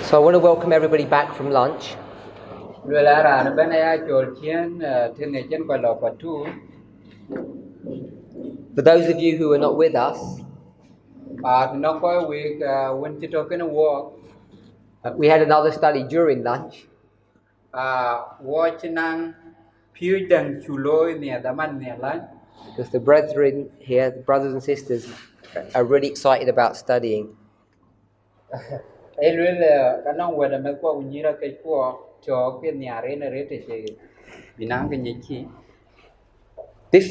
So I want to welcome everybody back from lunch. For those of you who are not with us, we had another study during lunch. Because the brethren here, the brothers and sisters, are really excited about studying. This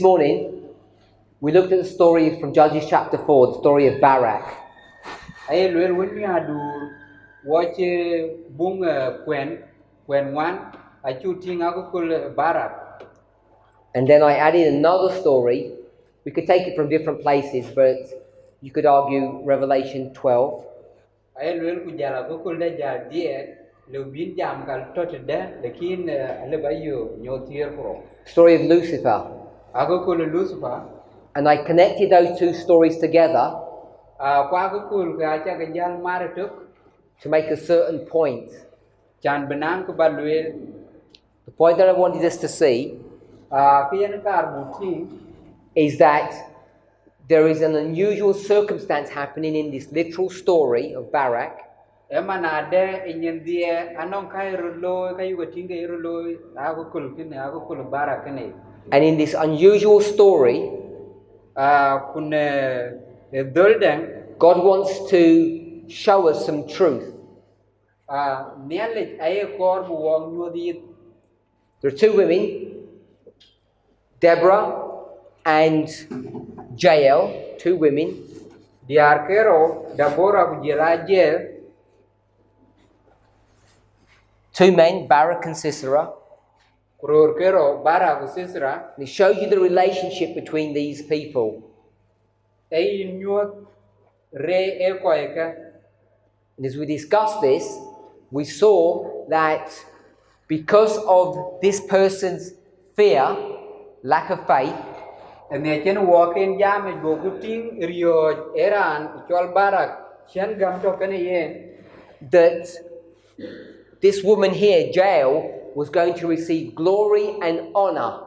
morning, we looked at the story from Judges chapter 4, the story of Barak. And then I added another story. We could take it from different places, but you could argue Revelation 12. Story of Lucifer. And I connected those two stories together to make a certain point. The point that I wanted us to see is that there is an unusual circumstance happening in this literal story of Barak. And in this unusual story, God wants to show us some truth. There are two women, Deborah and Jael, two women. Two men, Barak and Sisera. And it shows you the relationship between these people. And as we discussed this, we saw that because of this person's fear, lack of faith, that this woman here, Jael, was going to receive glory and honor.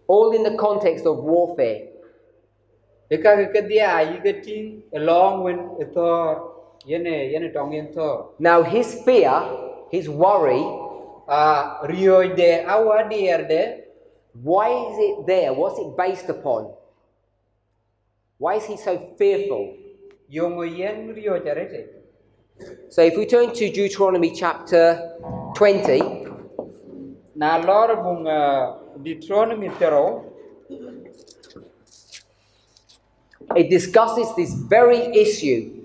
All in the context of warfare. Now his fear, his worry, why is it there? What's it based upon? Why is he so fearful? So if we turn to Deuteronomy chapter 20, it discusses this very issue.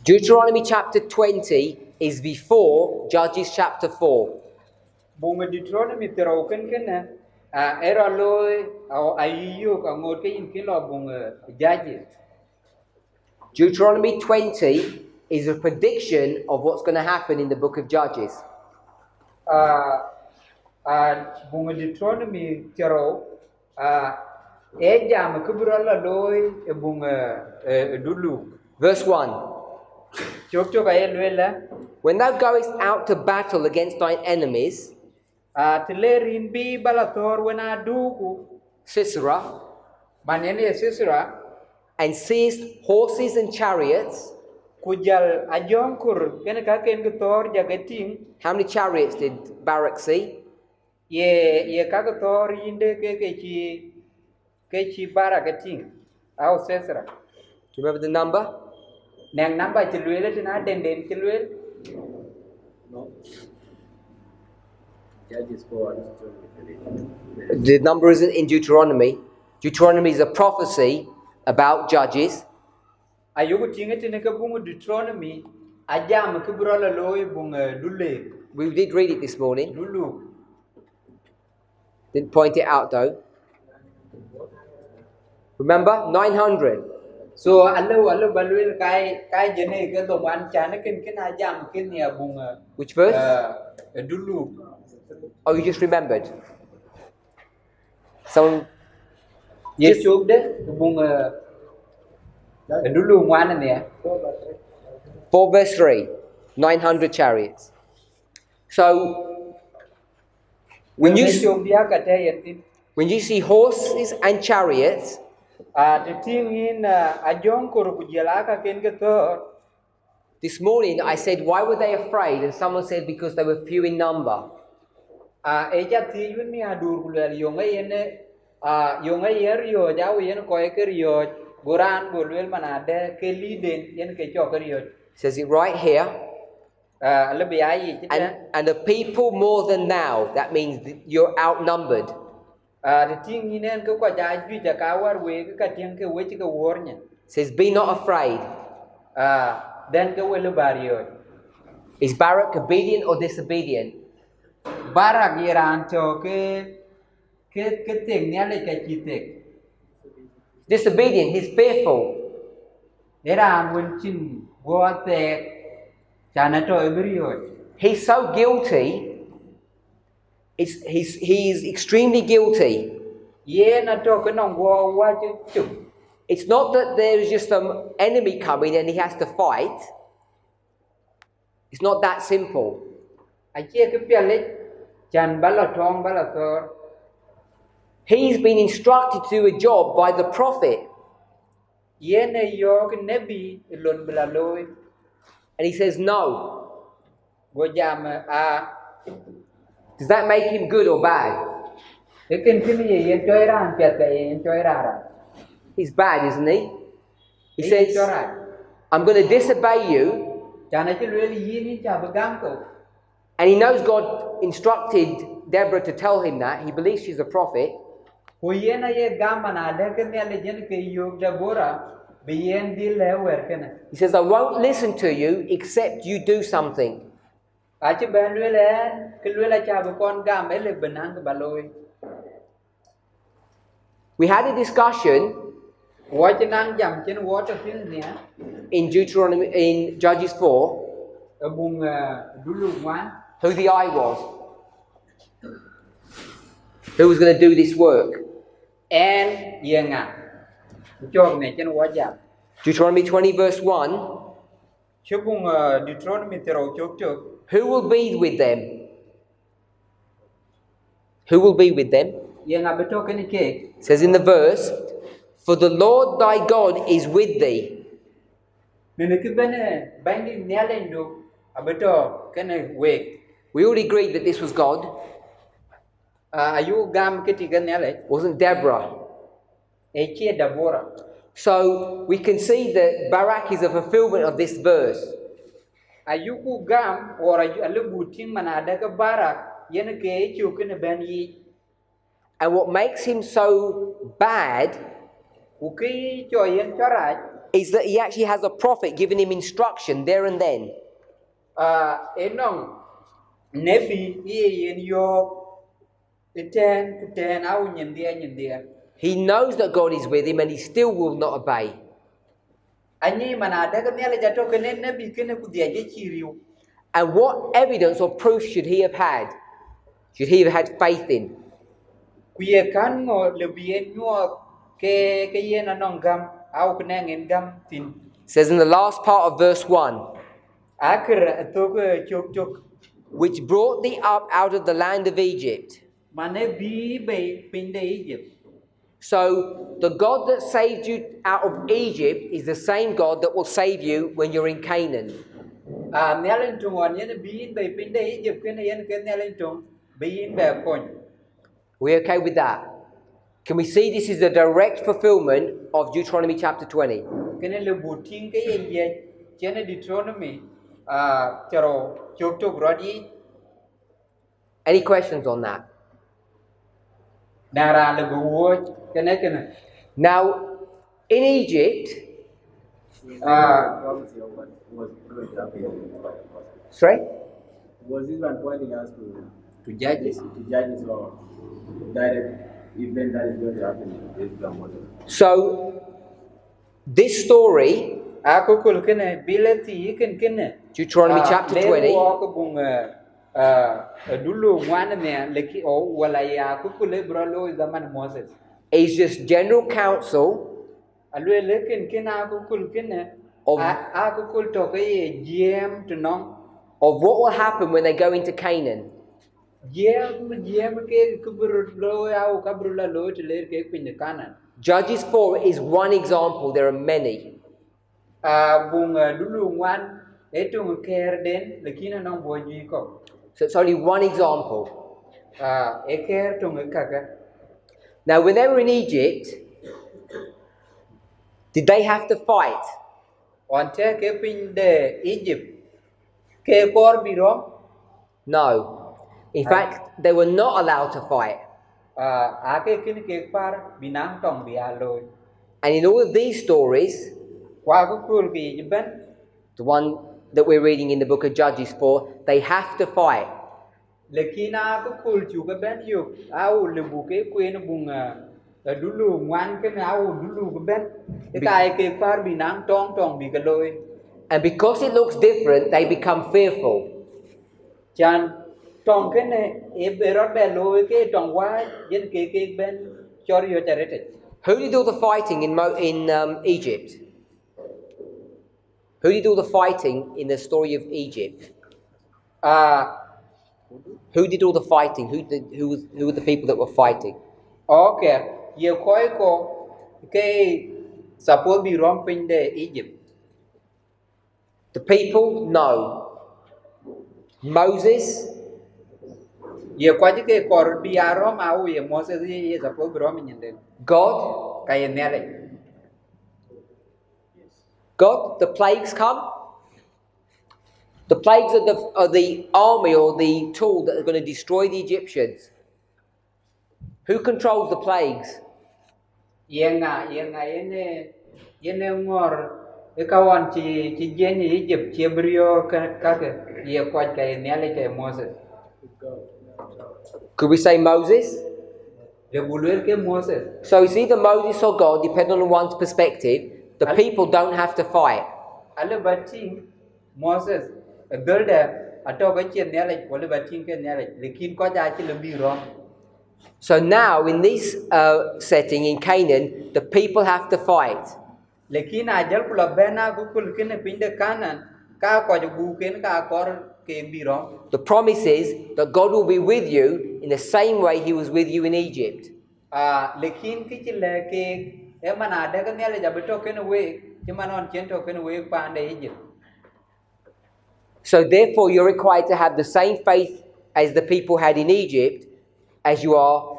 Deuteronomy chapter 20 is before Judges chapter 4. Deuteronomy 20 is a prediction of what's going to happen in the book of Judges. Verse 1. When thou goest out to battle against thine enemies, Sisera, and seest horses and chariots. How many chariots did Barak see? Do you remember the number? No. The number isn't in Deuteronomy. Deuteronomy is a prophecy about Judges. We did read it this morning. Didn't point it out though. Remember? 900. So which verse? Oh, you just remembered. Someone Ye chụp đấy bung dulu ngoan này 4 verse 3, 900 chariots. So, when you chụp dia cả thế tin when you see horses and chariots, the thing in ajong ko kujela ka ken ke to this morning I said, why were they afraid? And someone said, because they were few in number. eja ti yun mi adur kulel yonga yene yonga yer yo jaw yen ko e ker yo goran golwel manade ke liden yen ke choker yo It says it right here. le bi ayi And the people more than now, that means that you're outnumbered. the thing inen ko ko ja ju ja ka war we ka tien ke we ke wornya It says, be not afraid. then ke we le bar yo Is Barak obedient or disobedient? barak yeran to ke teng ne le ke chitek Disobedient, he's fearful. yeran wen chin go te chana to ebrio He's so guilty. He's extremely guilty. ye na to ke nong go wa chu It's not that there is just some enemy coming and he has to fight. It's not that simple. a che ke pia le chan bala thong bala tor He's been instructed to do a job by the prophet. ye ne yo ke nebi lon bala loy And he says no. go jam Does that make him good or bad? e ken ken ye toy ran pia ke ye toy ra He's bad, isn't he? He ye says, toy I'm going to disobey you. chana che le yi ni cha bagam ko And he knows God instructed Deborah to tell him that. He believes she's a prophet. ko ye na ye gam mana de ke ne le jen ke yo da bora be yen di le wer ken He says, I won't listen to you except you do something. a che ben le ke le cha ba kon gam e le benang ba loy We had a discussion wa che nang jam chen wo to tin ne in Judges 4 bung dulu wan who the I was. Who was going to do this work. en yenga chog ne chen wo ja Deuteronomy 20 verse 1. chubung Deuteronomy tero chok chok Who will be with them? Who will be with them? yenga beto ken ke It says in the verse, for the Lord thy God is with thee. ne ke bene bandi nyalen do abeto ken we We already agreed that this was God. ayu gam ke ti ken nyale Wasn't Deborah. e che dabora So we can see that Barak is a fulfillment of this verse. ayu ku gam ora alu butin manada ke barak yen ke chu ken ben yi And what makes him so bad ku ki cho yen choraj is that he actually has a prophet giving him instruction there and then. enong nebi ye yen yo ten ku ten au nyen dia He knows that God is with him and he still will not obey. anyi manada ke nele jato ken nebi ken ku dia je chiriu And what evidence or proof should he have had? Should he have had faith in? ku ye kan ngo le bien nyo ke yen anong gam au ken ngen gam tin It says in the last part of verse 1, akir to ke chok chok which brought thee up out of the land of Egypt. mane bi be pinde Egypt So the God that saved you out of Egypt is the same God that will save you when you're in Canaan. nelen tung on yen bi be pinde Egypt ken yen ken nelen tung bi be kon We okay with that? Can we see this is a direct fulfillment of Deuteronomy chapter 20? ken le buting ke yen ye chen Deuteronomy charo chok chok rodi Any questions on that? nara le wo ken Now, in Egypt, Was going to happen? sorry? Was this one pointing us to judges to judges or direct event that is going to happen in this model? So, this story, ako kul ken bilati ken Deuteronomy chapter 20, ko bung dulu wan ne leki o wala ya ko kul bro lo zaman Moses is just general counsel alwe lekin kina ku kul kine Of- a ku kul to ke jem to nong of what will happen when they go into Canaan. jem ke kubur lo ya ka bru la lo te le ke pin Kanan Judges 4 is one example, there are many. a bung dulu wan etung ker den lekin nong bo ji ko So it's only one example. e ker tung ka ka Now, when they were in Egypt, did they have to fight? on te ke pin de Egypt ke kor biro No. In fact, they were not allowed to fight. a ke kin ke par binang tong bia lo And in all of these stories, qua ku kul ki ben the one that we're reading in the book of Judges 4, they have to fight. lekina ku kul chu ka ben yu au le bu ke kuen bung dulu ngoan ke au dulu ke ben ke kai ke par binang tong tong bi ka loi And because it looks different, they become fearful. chan tong ke ne e berot be loi ke tong wa yen ke ben chor yo terete Who did all the fighting in Egypt? Who did all the fighting in the story of Egypt? Who did all the fighting? Who were the people that were fighting? okay ye koi ko ke suppose bi rom pin de Egypt The people? No. Moses? ye ko ji ke kor bi arom au ye Moses ye suppose bi rom nyen God? ka ye nele God? The plagues come? The plagues are the army or the tool that are going to destroy the Egyptians. Who controls the plagues? yenga yene ngor e kawan ci jeni Egypt ci brio ka ye ko ka nele ke Moses Could we say Moses? le bulwer ke Moses So it's either Moses or God, depending on one's perspective. The people don't have to fight. ale batin Moses golda ato ka ci nele wala batin ke nele lekin ko ja ci le biro So now, in this setting in Canaan, the people have to fight. lekin ajal kula bena ku kul kene pinde kanan ka ko ju bu ken ka kor ke biro The promise is that God will be with you in the same way He was with you in Egypt. lekin ki ci le ke e mana de ka nele ja beto ken we ci manon chen to ken we pa ande Egypt So therefore, you're required to have the same faith as the people had in Egypt as you are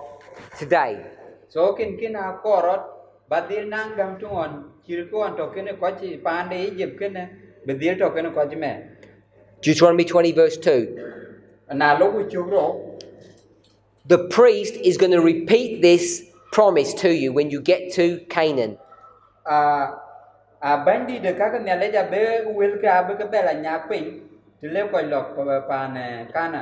today. so kin a korot badil nang gam tu on kir ko on to ken ko ci pa ande Egypt ken bedil to ken ko ci me Deuteronomy 20, verse 2. na lo ku chu ro The priest is going to repeat this promise to you when you get to Canaan. bandi de ka nele ja be wel ka be ka bela nya pin ti le ko lok pa ne kana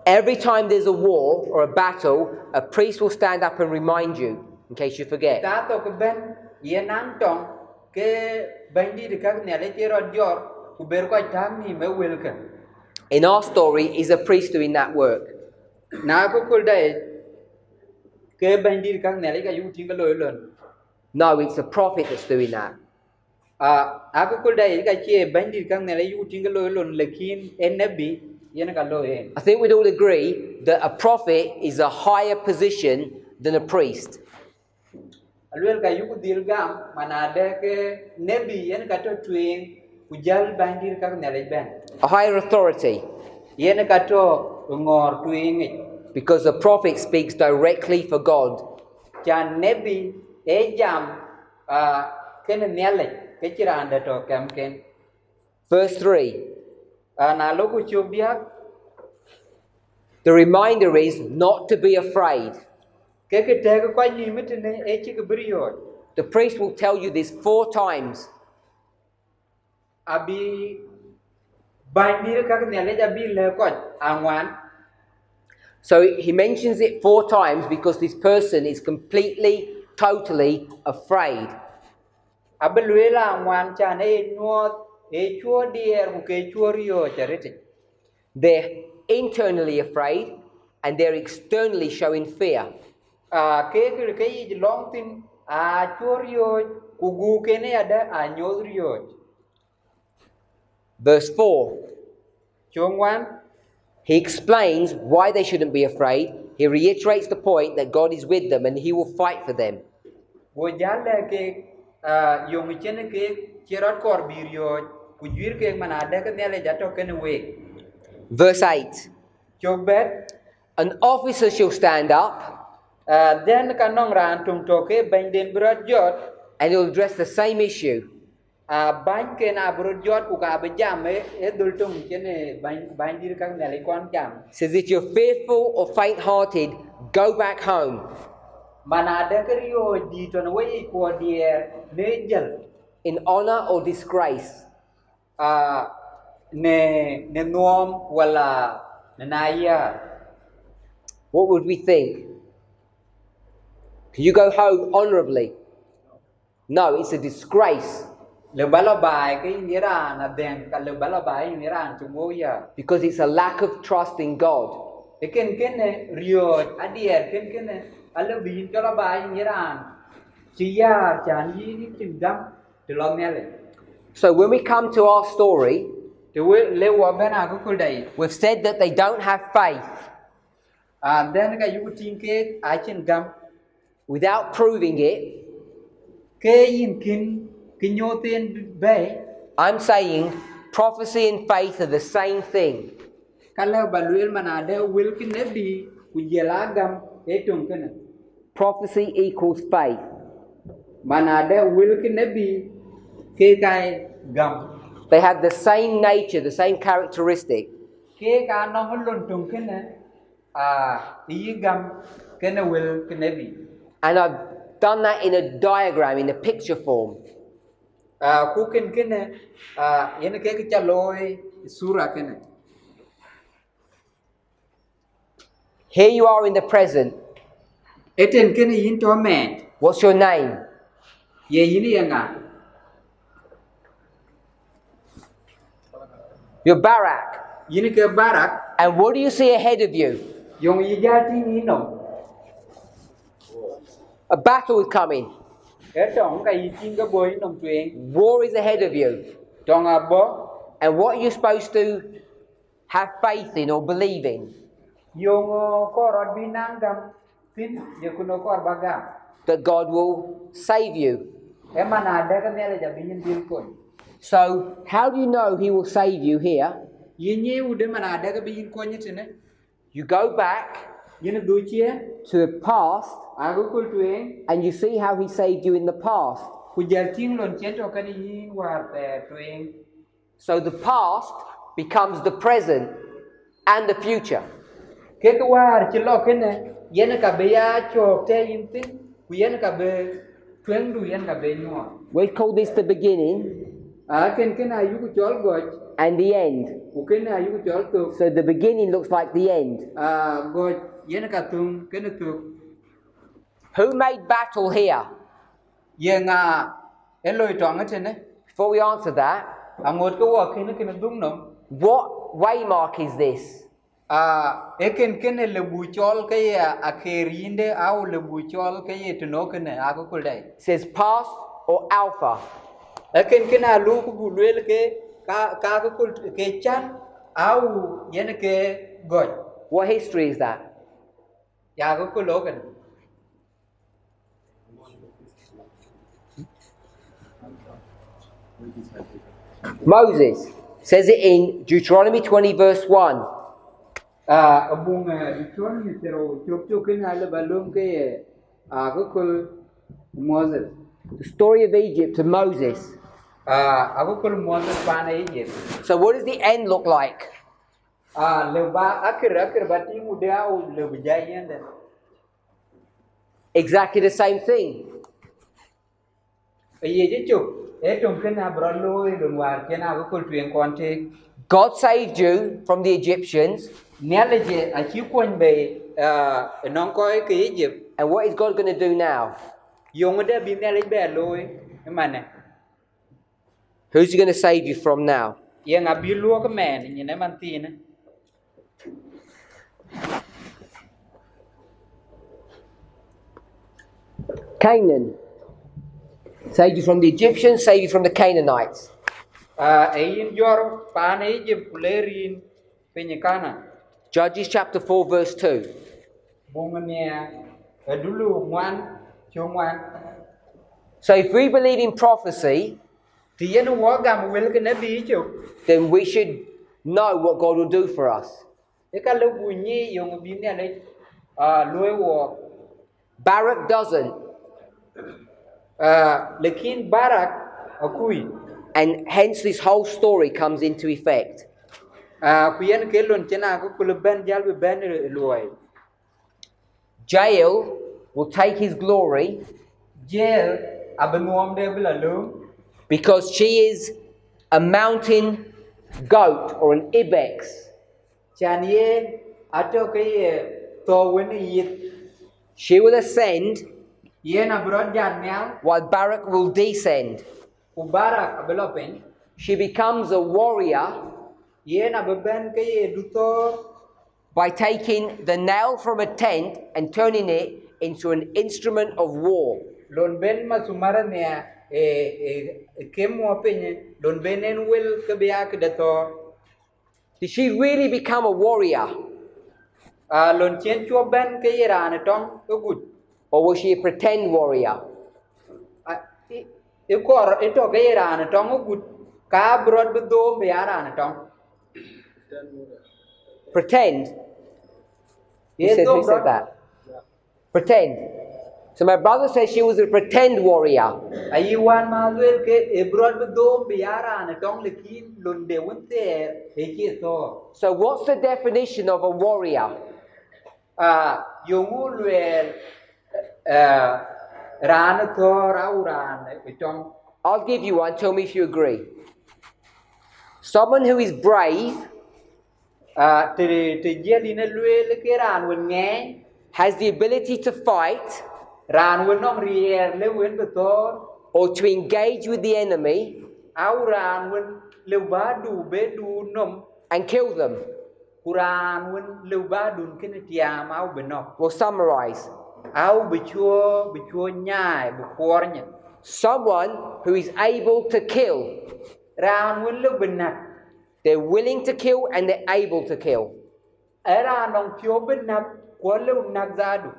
Every time there's a war or a battle, a priest will stand up and remind you, in case you forget. ta to ko ben ye nang tong ke bandi de ka nele che ro jor ku ber ko tang ni me wel ka In our story, is a priest doing that work. na ko kul dai ke bandi de ka nele ka yu ti ka lo lon No, it's a prophet that's doing that. a ko kul dai ka che bandi de ka nele yu ti ka lo lon lekin en nabi yen ka lo en I think we'd all agree that a prophet is a higher position than a priest. alwel ka yu dil gam mana de ke nabi yen ka to twin ku jal bandi ka nele ben A higher authority. yen ka to ngor twin Because the prophet speaks directly for God. chan nabi e jam ken nele ke chiranda to kam ken Verse 3. na lo ku chubia The reminder is not to be afraid. ke te ko ni mitne e chi ke brio The priest will tell you this 4 times. abi bandi ka nele ja bi le ko angwan So he mentions it 4 times because this person is completely, totally afraid. abelwela angwan chan e nuot e chuo dier ku ke chuo rio charity They're internally afraid and they're externally showing fear. ke yi long tin a chor yo ku gu ke ne ada a nyol yo Verse 4. chong wan He explains why they shouldn't be afraid. He reiterates the point that God is with them and He will fight for them. go jalla ke yong chen ke cherot kor bir yo ku jwir ke man ada ke ne le jato ke ne we Verse 8. chok bet An officer shall stand up then kanong ran tung to ke ben den brot jot and he'll address the same issue. ban ke na brot jot ku ka be jam e dul tung chen ban dir kang ne le kon jam Says, if you're fearful or faint-hearted, go back home. mana ada ke yo di ton we ko dia ne jel In honor or disgrace. ne nom wala ne naya What would we think? Can you go home honorably? No, it's a disgrace le bala bai ke ngira na den ka le bala bai ngira tu mo ya because it's a lack of trust in God. e ken ne rio adier ken ne ala bin to la bai ngira chi ya chan yi ni tim dam te lo ne le So when we come to our story, te we le wa bena ko kul dai we've said that they don't have faith. den ka yu tin ke a chin gam Without proving it, ke yin kin kinyo ten be I'm saying prophecy and faith are the same thing. kala baluel manade wil kin ne bi ku jela gam e tung ken Prophecy equals faith. manade wil kin ne bi ke kai gam They have the same nature, the same characteristic. ke ka no lon tung ken yi gam ken wil kin ne bi And I've done that in a diagram, in a picture form. ku ken yen ke chaloi sura ken Here you are in the present. eten ken yin to men What's your name? ye yin yanga You're Barak. yin ke barak And what do you see ahead of you? yong yi jati ni no A battle is coming. etong ka yi tin ga boy nom tuen War is ahead of you. tong abo And what are you supposed to have faith in or believe in? yung korot binanggam tin ya kuno kor bagam That God will save you. manada kan nela jabin bil kon So, how do you know He will save you here? yinye ude manada ka bin kon yitene You go back yin duchie to the past agu kul tuen and you see how He saved you in the past. ku jal tin lon chen to kan yin war te tuen So, the past becomes the present and the future. ke ka war chi lo kene yen ka be ya cho te yin tin ku yen ka be tuen du yen ka be no We call this the beginning ken ayu ku chol goj and the end. ku ken ayu ku chol tu So, the beginning looks like the end. goj yen ka tung ken tu Who made battle here? yenga eloi tong atene Before we answer that, angot ko wa ken dung nom what waymark is this? eken le buchol ke ya akerinde au le buchol ke ye tno ken ako kuldai It says past or alpha. eken alu ku bulwel ke ka ko kul ke chan au yen ke god What history is that? ya ko kuloken Moses says it in Deuteronomy 20 verse 1. abung dichon ni tero chok ken ale balum ke ko kul Moses The story of Egypt to Moses. ako kul Moses pana ye So what does the end look like? leba akhir bati muda au lebajayan dan Exactly the same thing. ye je chuk tung kena bralo don war kena ko kul tuen konte God saved you from the Egyptians. nele je a chi kon be non ko ke Egypt And what is God going to do now? yong de bi nele be loy mane Who's He going to save you from now? ye ngabi luo ko men ni ne man tin Canaan. Saved you from the Egyptians, saved you from the Canaanites. Ayin yor pan Egypt kulerin penyekana. Judges chapter 4, verse 2. Bunganya dulu ngwan chungwan. So if we believe in prophecy, Thì yen wagam wel ke nabi chu. then we should know what God will do for us. E ka lu bunyi yung bimnya le loy wo. Barak doesn't, Lekin Barak akui. and hence this whole story comes into effect. Kuyen kelon chena ko kulben jal be ben loy. Jael will take his glory Jel abenuam de bila lum. because she is a mountain goat or an ibex. Chan ye ato ke to wen yit. She will ascend Yen abrod jan nyal. while Barak will descend. Ku Barak abelopen. She becomes a warrior Yen abeben ke dutor. by taking the nail from a tent and turning it into an instrument of war. Lon ben masumara ne kemo penye lon benen wel ke bia ke dator. Did she really become a warrior, Lon chen chua ben ke irane tong ke gut. or was she a pretend warrior? Ikor ito ke irane tong gut ka brod bedo be arane tong. Pretend? Who Yes, said brod. that? Pretend. So my brother says she was a pretend warrior. Ayiwan malwel ke brod bedo be arane tong lekin lon de wonte e ke to. So what's the definition of a warrior? Yungu lwel rane to rauran itong. I'll give you one. Tell me if you agree. Someone who is brave Te jelina lwel ke ran wen nge has the ability to fight ran wen nong rier le wen betor or to engage with the enemy au ran wen le ba du be du nom and kill them. kuran wen le ba dun ken tiam au benok We'll summarize. au bechuo nyai bu kornya Someone who is able to kill. ran wen le benak They're willing to kill and they're able to kill. era nong pio benak ko le nak zadu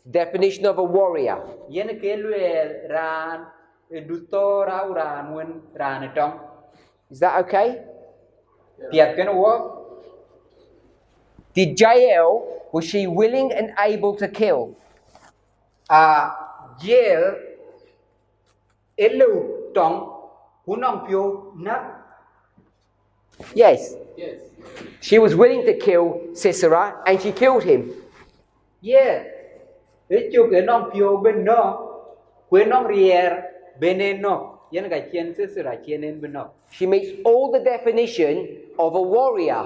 Definition of a warrior. yen ke lwel ran du to au ran wen ran tong Is that okay? tiap ken wo. Did Jael, was she willing and able to kill? Jail elu tong hunong pio nak. Yes. Yes. She was willing to kill Sisera and she killed him. Yeah. Itu ke nong pio ben no. Kue nong rier benen no. Yen ga chien sesera chienen ben no. She meets all the definition of a warrior.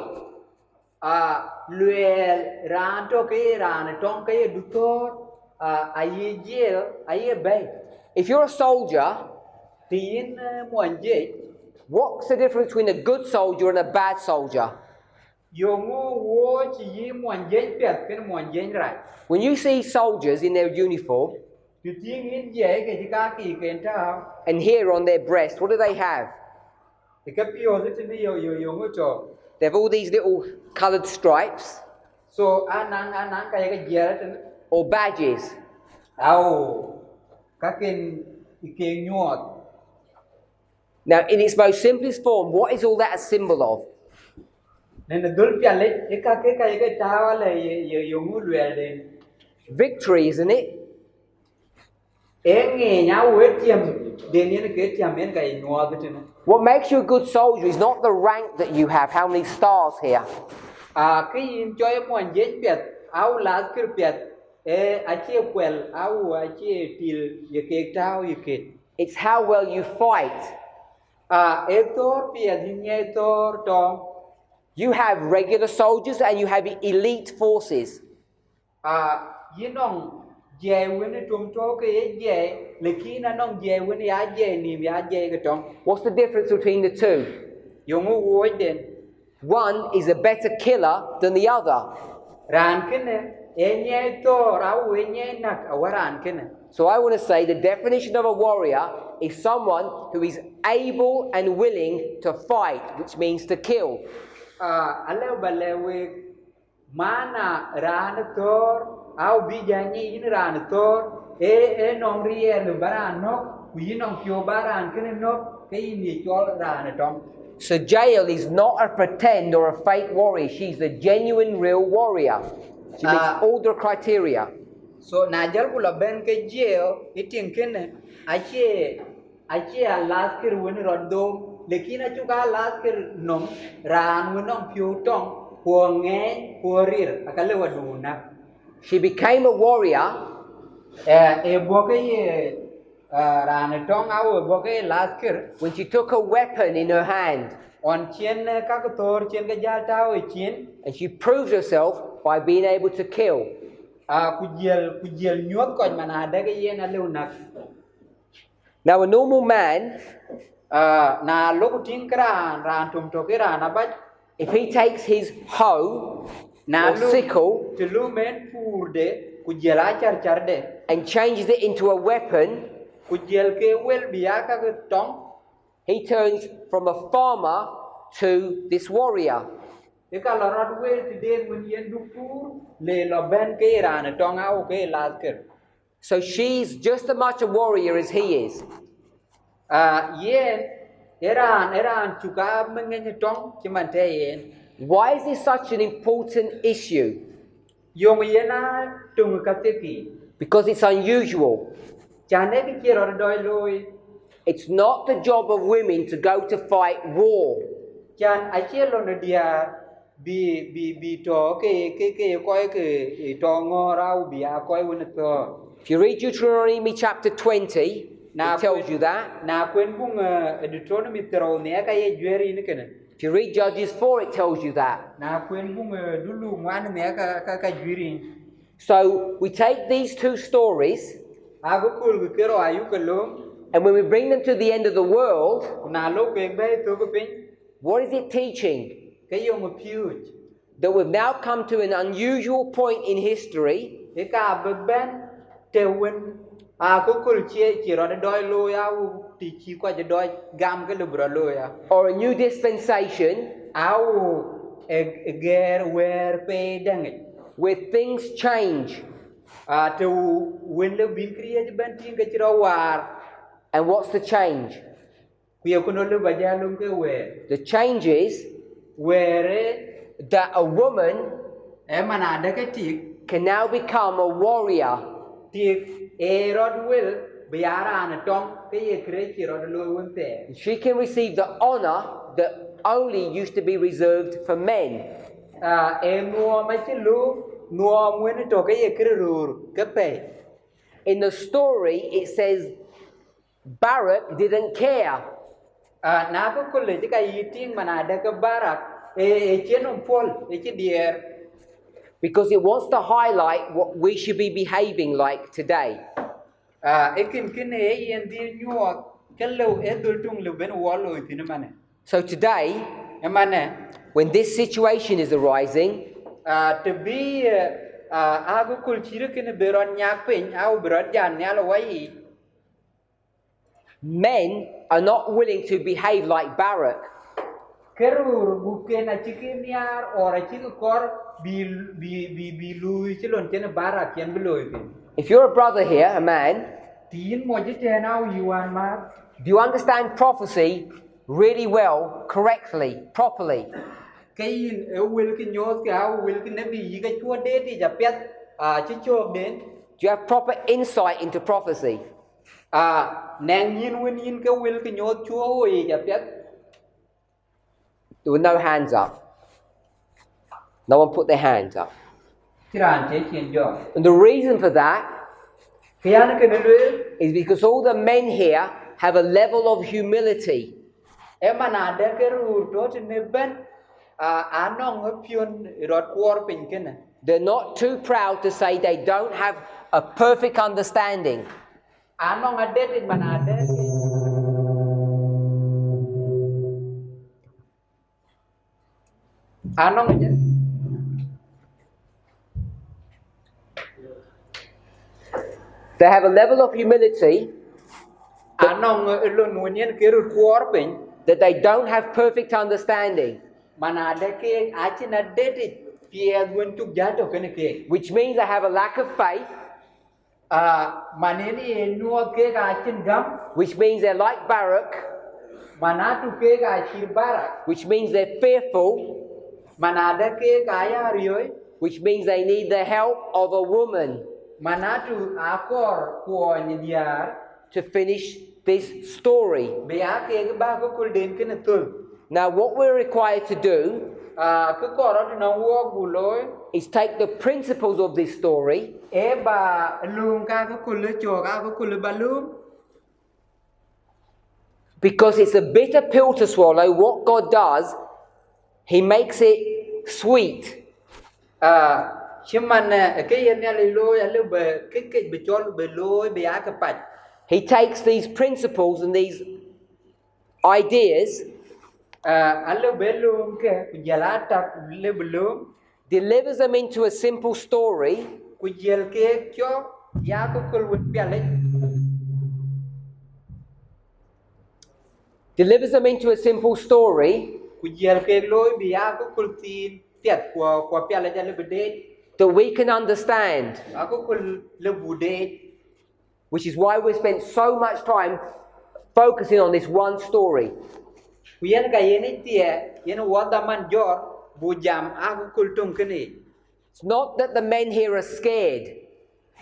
Luel ran to ke ran tong ke dutor. Aye jail aye bay. If you're a soldier, Tin muan je. what's the difference between a good soldier and a bad soldier? Yongo wo chi yi muan je pet ken muan je rai. When you see soldiers in their uniform Tu tin in je ke ti ka ki ken ta. and here on their breast, what do they have? Thì cái pio rất là nhiều ngôi trò. They have all these little coloured stripes So anh cái gì đó trên or badges. các cái nhọt. Now, in its most simplest form, what is all that a symbol of? Nên là dul pia lấy cái tao là nhiều ngôi luyện đến. Victory, isn't it? Em nghe nhau với tiêm đến những cái tiêm những cái nhọt cái trên. What makes you a good soldier is not the rank that you have, how many stars here. Cái cho em muốn dễ biết, lá cái biết, chia quel, chia til, cái tao cái. It's how well you fight. Etor biết như tor tong. You have regular soldiers and you have elite forces. Nong dễ when trung cho cái dễ, lekin nong dễ when ya dễ ni ya dễ cái tong. What's the difference between the two? Yung uoy den. One is a better killer than the other. Ran kene, enye tor, enye nak, awaran kene. So I want to say the definition of a warrior is someone who is able and willing to fight, which means to kill. Aleu balewe mana ran tor au bijani in ran tor e non riel barano qui non più baran che no che ni chol ran tom. So Jael is not a pretend or a fake warrior. She's the genuine, real warrior. She meets all the criteria. So na jal kula ben ke jeo itin kene ache alas kir won rodom lekin achu ka alas kir nom ran won nom piu tong ho nge ho rir akale waduna. She became a warrior E boke ye ran tong au boke alas kir when she took a weapon in her hand. on chien ka ko tor chien ka jal tao e chien And she proved herself by being able to kill. Kujel nyuot ko manade ke yen aleu nak. Now a normal man, Na loku ting kran ran tum to ke ran abat if he takes his hoe na or sickle to lu men pur de kujel a char de and changes it into a weapon, kujel ke wel biya ka ke tong he turns from a farmer to this warrior. e ka lorat wel ti den mun yen du pur le lo ben ke ran tong au ke las ke So she's just as much a warrior as he is. Yen eran chuka mengen tong chiman te yen Why is this such an important issue? yong yena tung ka te ki Because it's unusual. chane ki chero doi loi It's not the job of women to go to fight war. chan achelo no dia bi to ke koi ke to ngora bi a koi won to. If you read Deuteronomy chapter 20, it tells you that. Na kwen bung Deuteronomy tero ne ka ye jweri ni kene. If you read Judges 4, it tells you that. Na kwen bung dulu ngwan ne ka jweri. So we take these two stories, Ago kul ke ro ayu ke lom and when we bring them to the end of the world, na lo ke be to ko pin what is it teaching? ke yo mo piu. That we've now come to an unusual point in history E ka be ben te wen a ko kul che ro doi lo ya u ti chi kwa je doi gam ke lo bro lo ya. or a new dispensation Au ger wer pe dangi. where things change. To when the bin create banting ke chiro war And what's the change? kuya kuno le bajalum ke wer The change is were that a woman e manade ke tik can now become a warrior. tik e rod will biara an tong ke ye kre chiro lo wonte She can receive the honor that only used to be reserved for men. e no ma chilu no mwen to ke ye kre rur ke pe. In the story, it says Barak didn't care. Na ko kulle ka yiting manade ke barak e chenom pol e chidier Because it wants to highlight what we should be behaving like today. Ekin e yen di nyuot kello e dultung lu ben wolo tin mane So today, e mane when this situation is arising, to be agu kul chire ken beron nyak pin au beron jan nyal wai men are not willing to behave like Barak. kerur buken a chikin yar or a chik kor bi lui chilon chen barak yen beloy tin If you're a brother here, a man, tin mo je chen au yuan ma do you understand prophecy really well, correctly, properly? kayin e wil ki nyot ka au wil ki nabi yi ka chua de ti ja pet chi chok den Do you have proper insight into prophecy? nang yin win yin ka wil ki nyot chua oi ja pet There were no hands up. No one put their hands up. kiran che chen jo And the reason for that kian ke ne lue is because all the men here have a level of humility. e mana de ke ru to te ne ben anong pion rot kwor pin ken They're not too proud to say they don't have a perfect understanding. anong ade te mana de anong je They have a level of humility anong lon wenien ke ru kuor pin that they don't have perfect understanding, manade ke achina deti pie wen tuk jato kene ke which means they have a lack of faith, maneni nuot ke achin gam which means they're like Barak, manatu ke achir bara which means they're fearful, manade ke kaya rioi which means they need the help of a woman manatu akor ko nyidiar to finish this story. be ake ba ko kul den kene tul Now, what we're required to do ke korot no wo buloy is take the principles of this story e ba lum ka ko kul cho ka ko kul balum because it's a bitter pill to swallow. What God does, He makes it sweet. chiman ke yen ya loy ale be ke be chol be loy be ake pat He takes these principles and these ideas, ale be lum ke kujala tak le belum delivers them into a simple story, kujel ke cho ya ko kul wet piale delivers them into a simple story kujel ke loy be ya ko kul tin tiat ko piale ja le bede that we can understand, ako kul le bude which is why we spent so much time focusing on this one story. kuyen ka yen tie yen wada man jor bu jam ako kul tung kene It's not that the men here are scared.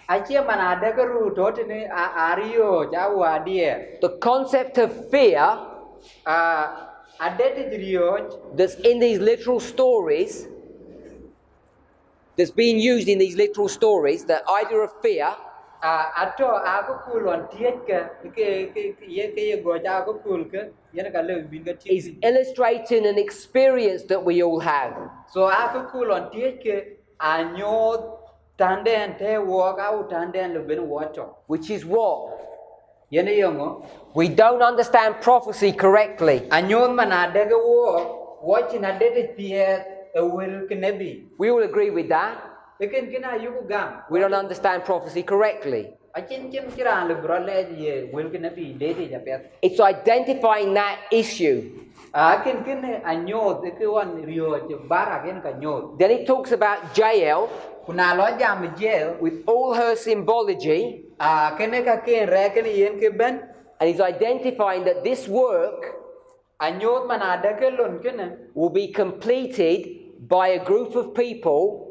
achie man ada ka ru to ne ario ja wadie The concept of fear adet rio that's in these literal stories, that's being used in these literal stories, the idea of fear, ato ako kul on tiet ke ye go ja ako kul ke yen ka le bin ka is ti illustrating an experience that we all have. so ako kul on tiet ke anyo tanden te wo ka u tanden le ben wato Which is what? yen yongo We don't understand prophecy correctly. anyon manade ke wo china de tie e wil kenebi We all agree with that. lekin kina yugo gam We don't understand prophecy correctly. achin kira le brole ye wil kenebi de japet It's identifying that issue. akin kine anyot ke wan rio je bara gen ka nyot Then it talks about Jael kuna lo jam je with all her symbology, kene ka ken re ken yen ke ben and he's identifying that this work anyot manade ke lon kene will be completed by a group of people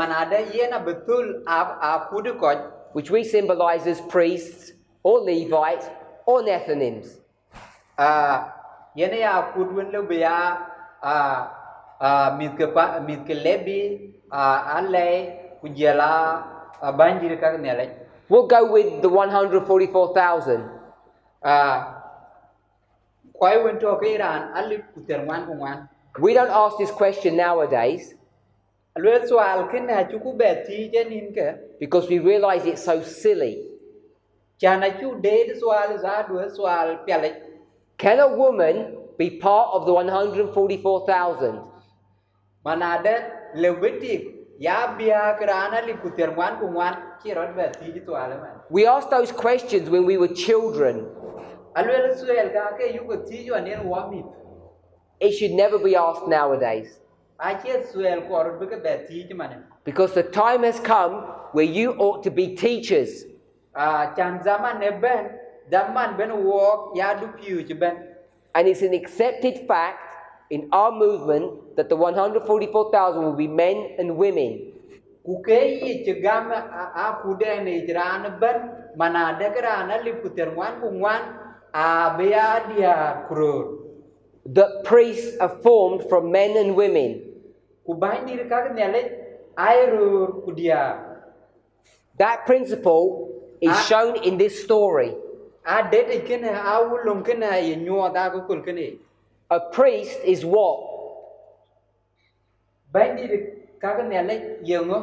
manade yena betul a kudu ko which we symbolize as priests or Levites or Nethinims. yene ya kudwen le bia mit ke lebi ale kujela banjir ka nele We'll go with the 144,000. kwai wen to ke ran ali kuterwan kwan We don't ask this question nowadays alwe swal ken ha chuku beti jenin ke because we realize it's so silly. chana chu de swal za du swal pele Can a woman be part of the 144,000? manade le betik ya bia krana li kuterwan kwan kirot beti swal man We asked those questions when we were children. alwe swal ka ke yugo ti jo nen wa mit It should never be asked nowadays ache swal korot be ke beti mane because the time has come where you ought to be teachers. chan zaman ne ben zaman ben walk ya du piu je ben And it's an accepted fact in our movement that the 144,000 will be men and women. ku ke yi je gam a ku de ne jran ben mana de grana li kuterwan kwan be ya dia kror That priests are formed from men and women. ku bain dir ka ne le ai ru ku dia That principle is shown in this story. a de de ken a ulum ken ye nyo da ko kul ken A priest is what? bain dir ka ne le yengo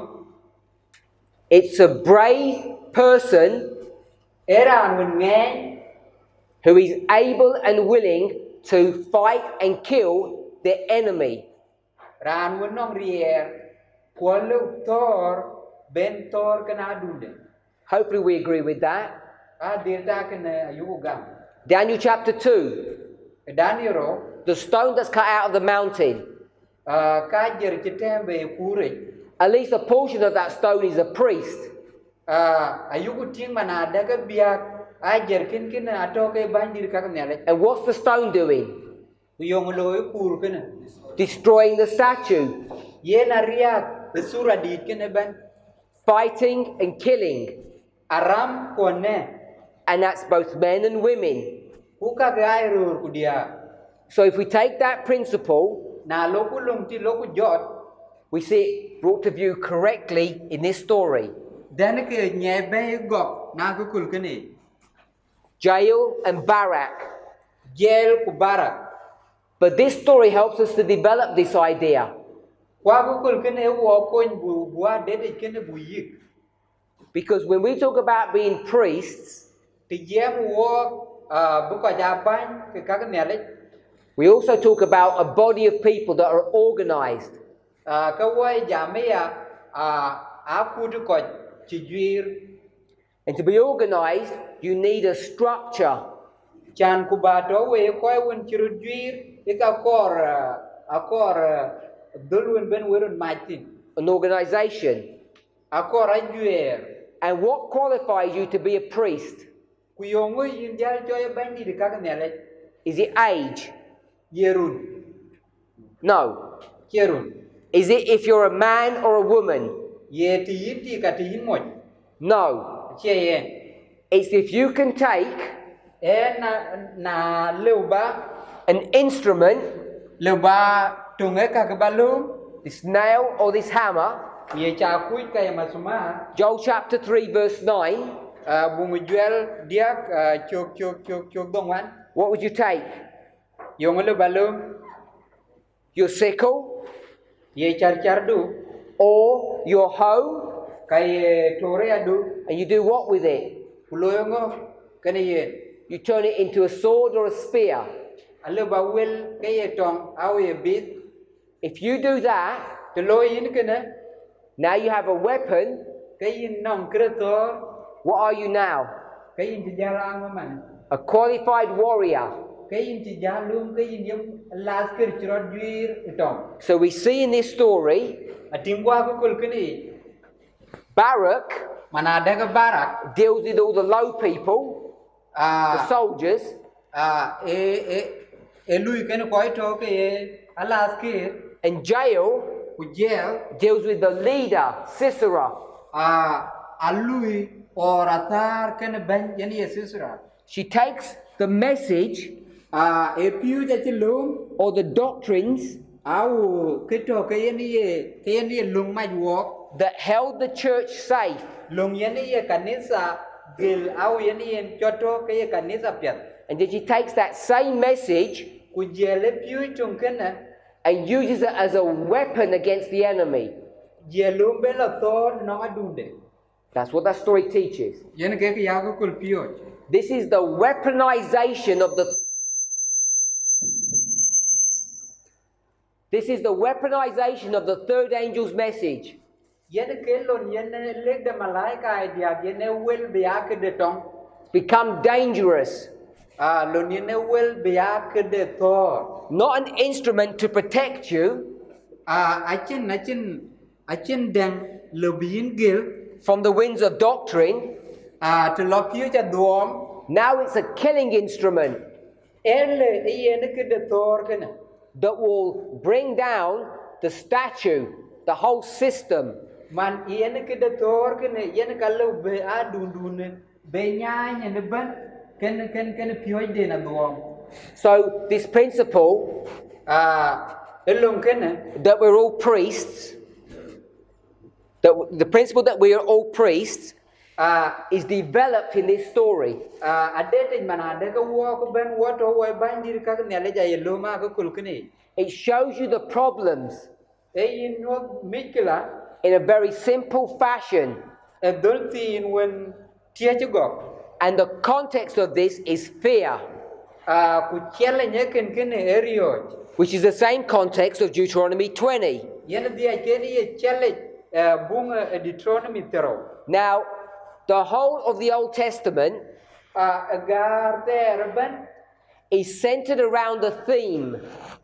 It's a brave person era wen nge who is able and willing to fight and kill the enemy. ran wen nong rier ko lu tor ben tor kana dunde Hopefully we agree with that. Dirta kene ayuku gam. Daniel chapter 2, Daniel the stone that's cut out of the mountain. ka jer chitembe kure. At least a portion of that stone is a priest. Ayuku ting mana daga biak ajer kin atoke bandir ka nyale. And what's the stone doing? Yong loy kur kene. Destroying the statue, Yena riak besura dit kene ban. fighting and killing. Aram kone. And that's both men and women. Kuka gairur kudia. So if we take that principle, Na loku lungti loku jot. we see it brought to view correctly in this story. Dan ke nyebe gok na kukul kene. Jael and Barak. Jel kubara. But this story helps us to develop this idea. Kwa kukul kene wo koin buat dede kene buyik. Because when we talk about being priests, Ti jem wo buka jaban ke kak nyale. we also talk about a body of people that are organized. Ka wai jamea apu tu ko chijuir. And to be organized, you need a structure. Chan kubato we koi wun chirujuir. Ika akor dulwin ben wirun matin. An organization. Akor ajuer. And what qualifies you to be a priest? Kuyongo yin jal choy bandi de kak nyale. Is it age? Yerun. No. Yerun. Is it if you're a man or a woman? Ye ti yiti ka ti yin moj. No. Che yen. It's if you can take Na leuba an instrument, tunge ka kebalum. this nail or this hammer. Ye cha kuit kaya masuma. Joel chapter 3 verse 9. Bumujual dia chok dongwan. What would you take? Yung balum. Your sickle Ye char du. or your hoe? Kay tore adu. And you do what with it? Puloyongo kene yen. You turn it into a sword or a spear. Alu bawel kaya tong awe bit. If you do that, Telo yin kene. now you have a weapon. Kay nong kretor. What are you now? Kay tijalang man. A qualified warrior. Kay tijalum kay yung last kir chirot juir itong. So we see in this story, Atingwa ko kul kene. Barak Manada ka barak. deals with all the low people, the soldiers, Lui kene koi to ke alas kir. and Jael Kujel. deals with the leader, Sisera. Alui or atar kene ben yani yesusra. She takes the message Epiu jachilum. or the doctrines Au kito kayani lung maj walk. that held the church safe, Lung yani ye kanisa gil au yani yen choto kaya kanisa piat. and then she takes that same message Kujele piu chung kene. and uses it as a weapon against the enemy. Jelum bela thor no adunde. That's what that story teaches. Yen ke yago kul piot. This is the weaponization of the third angel's message. Yen kelon yen leg de malaika idea yen wel biak de tong. Become dangerous. Lon yen wel biak de thor. Not an instrument to protect you Achin deng lebin gil. from the winds of doctrine. To lo piu cha duom. Now it's a killing instrument Elle yen ke de thor kene. that will bring down the statue, the whole system. Man yen ke de thor kene yen kalau be adundune be nyanya ne ban ken piu de na duom. So this principle Elong kene. that we're all priests, the principle that we are all priests is developed in this story. Adete mana ada ka wo ko ben wo to wo bandir ka ne le ja yelo ma ko kul kene. It shows you the problems E no mikla in a very simple fashion. e dolti when tie go. And the context of this is fear, Ku chele nyeken kene eriot. which is the same context of Deuteronomy 20. Yen dia kene ye chele bunga Deuteronomy tero. Now, the whole of the Old Testament agar te ban is centered around the theme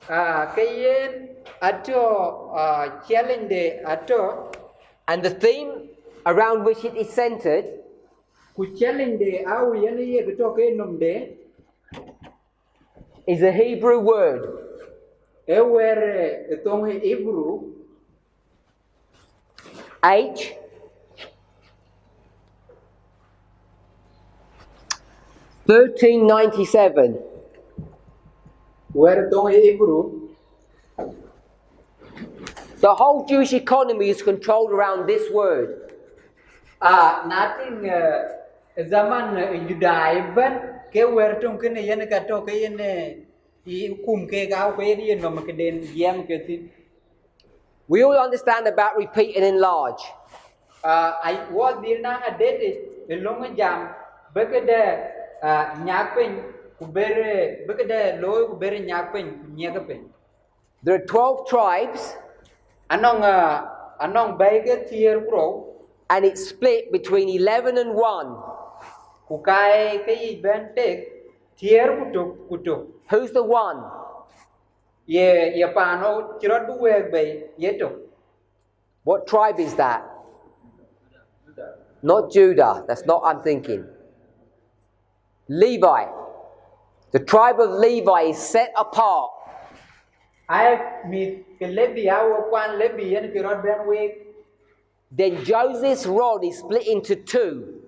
kayen ato challenge ato and the theme around which it is centered ku challenge au yen ye to ke nom de is a Hebrew word. e were tong Hebrew H 1397. were tong Hebrew The whole Jewish economy is controlled around this word. nothing zaman Judai ban ke were tong ke yen ka to ke yen I kum ke ga ke yen nom ke den yam ke tin We all understand about repeat and enlarge. I was dir na adete long jam bekede nyakpen kubere bekede loy kubere nyakpen nyagapen There are 12 tribes anong baike tier pro and it's split between 11 and 1. kukai kai ben tek tier kutuk Who's the 1? ye pano chirot buweg bay yeto What tribe is that? Not Judah. That's not I'm thinking. Levi. The tribe of Levi is set apart. I mi ke lebi awo kwan lebi yen chirot ben weg Then Joseph's rod is split into 2.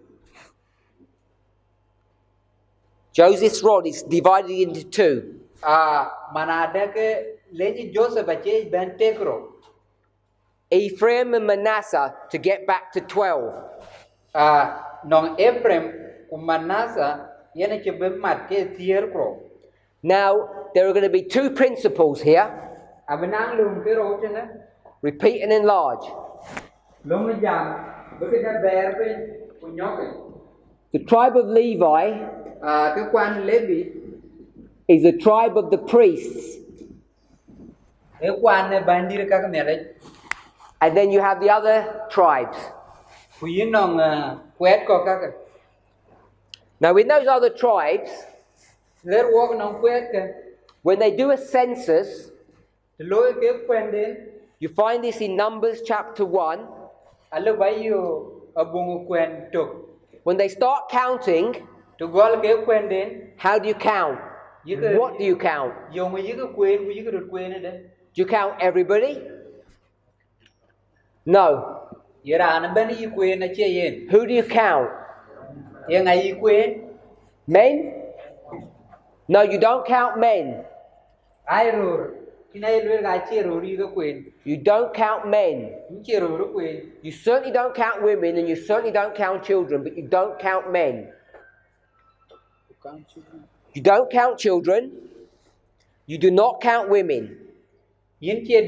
Joseph's rod is divided into 2. manade ke leji Joseph ache ben tekro Ephraim and Manasseh to get back to 12. nong Ephraim kumanasa yene che be mat ke tier kro Now, there are going to be 2 principles here. abenang lum ke ro chena Repeat and enlarge. lum jam be ke da ber pe kunyoke The tribe of Levi ke kwan Levi is the tribe of the priests. e kwan ne bandir ka mere And then you have the other tribes. ku yinong kwet ko ka Now, in those other tribes, ler wo nong kwet ke when they do a census, loy ke kwen den you find this in Numbers chapter 1. alo bayu abung kwen tok When they start counting, to gol ke kwen den how do you count? What do you count? yong yi ke kwen ku yi ke kwen de Do you count everybody? No. Iran ben yi kwen na che yen Who do you count? ye ngai yi kwen Men? No, you don't count men. ai rur kinai lue ga che rur yi ke kwen You don't count men. yi che rur kwen You certainly don't count women and you certainly don't count children, but you don't count men. You don't count children. You do not count women. yin che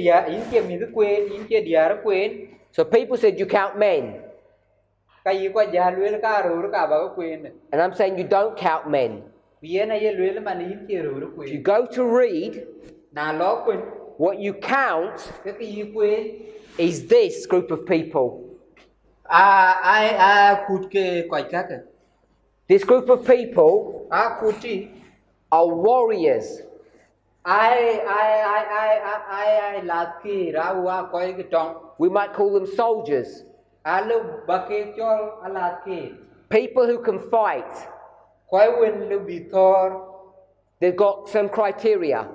mi ke kwen yin che dia kwen So people said you count men. ka yi kwa ja lue ka rur ka ba ke kwen And I'm saying you don't count men. ye na ye lue man yin che rur If you kwen go to read, na lo kwen what you count ke yi kwen is this group of people. ai kut ke kwa ka ke This group of people kuti are warriors. ai lat ki ra wa ko ke tong We might call them soldiers. alo ba ke chol alat ki People who can fight. ko wen lu bi thor They've got some criteria.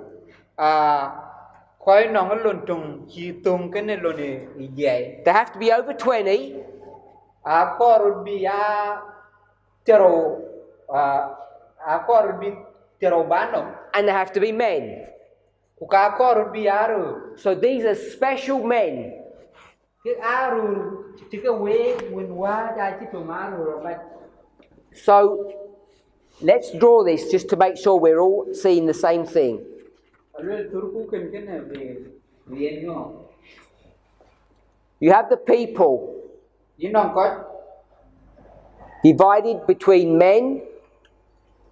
ko nong lun tung chi tung ke ne lo ne ye They have to be over 20. ko bi ya tero ko bi tero banom And they have to be men. ku ka ko bi aru So these are special men. ke aru ti ke we wen wa ja chi to ma ru ba So let's draw this just to make sure we're all seeing the same thing. lu tur ku ken ken ne bi no You have the people yin nong ko divided between men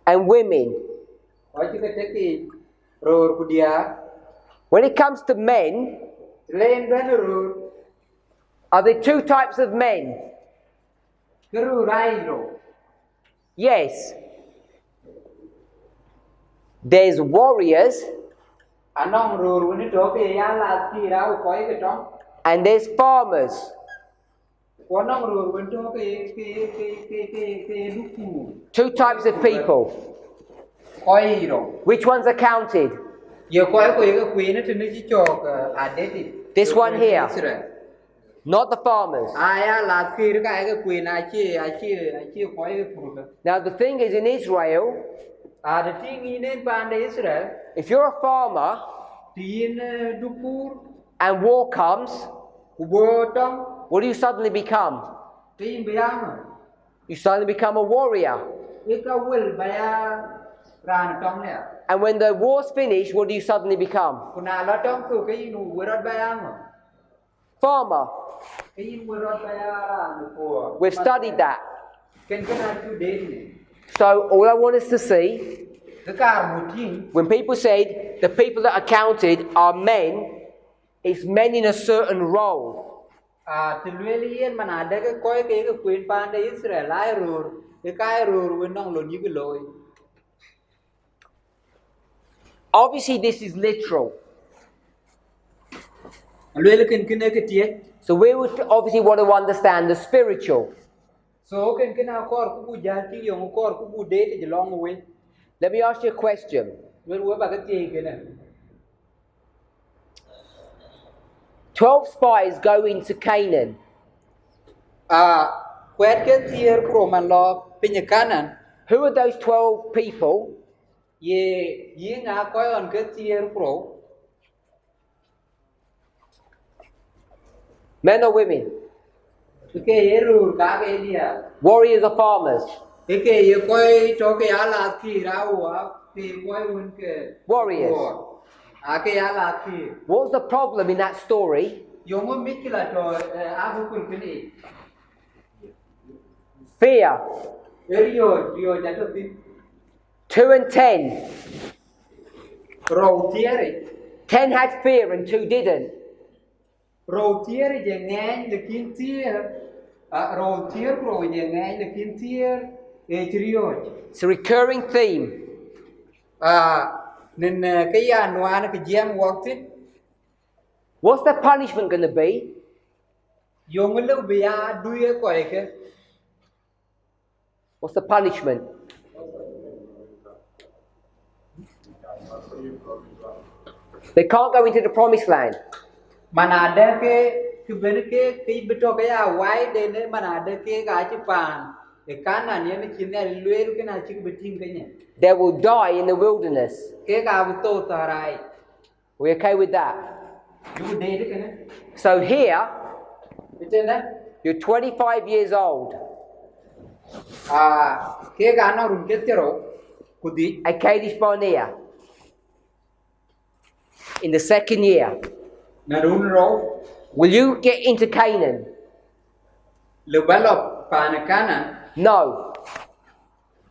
and women. ko chi ke te ki ro ku dia When it comes to men, len ben ru are there 2 types of men? cái ru rai rồi Yes. There's warriors anh ông ru ni chỗ cái ya là khi ra coi cái trong and there's farmers. con ông ru ni chỗ cái lúc cụ Two types of people. coi rồi Which ones are counted? giờ coi cái queen nó trên cái chỗ à đấy thì This one here. Not the farmers. ai là khi cái queen ai chi coi cái phụ được Now the thing is in Israel, à để chi nghĩ nên ban để Israel if you're a farmer tin dupur and war comes, kubo trong what do you suddenly become? tin biang You suddenly become a warrior. cái will baya ran trong này And when the war's finished, what do you suddenly become? kuna lo trong tu cái nu wirot baya Farmer. cái wirot baya ran của We've studied that. cái này tu đến So all I want us to see, cái cả một thiên when people said the people that are counted are men, it's men in a certain role. à từ luyện liên mà nãy cái coi cái quyền ban để Israel lại rồi cái rồi bên nông luôn như cái lối Obviously this is literal. luyện cái tiết So we would obviously want to understand the spiritual. so cái nào có cũng bu giá trị dùng có cũng bu đế thì long away Let me ask you a question. luyện với bà cái gì cái này 12 spies go into Canaan. à quét cái tier pro man lo pinyakan Who are those 12 people? ye ngã coi on cái tier pro Men or women? cái ye rồi cả cái gì à Warriors or farmers? cái ye coi cho cái ala khi ra hoa thì coi un cái Warriors. à cái ala khi What's the problem in that story? yung mo mit kila to abu kun kini Fear. Rio jato tin 2 and 10. row tiere 10 had fear and 2 didn't. row tiere je ngang de kin tier row tier pro je ngang de kin tier rio It's a recurring theme. nên cái noa nó cái jam work tin What's the punishment going to be? yung lu bia duye ko ke What's the punishment? They can't go into the promised land. mana ada ke ben ke beto ke wai de ne mana ada ke ga chi pan e kana ne ne chin ne luel ke na chi betin ke ne They will die in the wilderness. ke ga beto tarai We okay with that? du de ke ne So here, betul na you're 25 years old ke ga na run ke tero kudi at Kadesh Barnea in the second year. na run ro Will you get into Canaan? le balop pan kana No.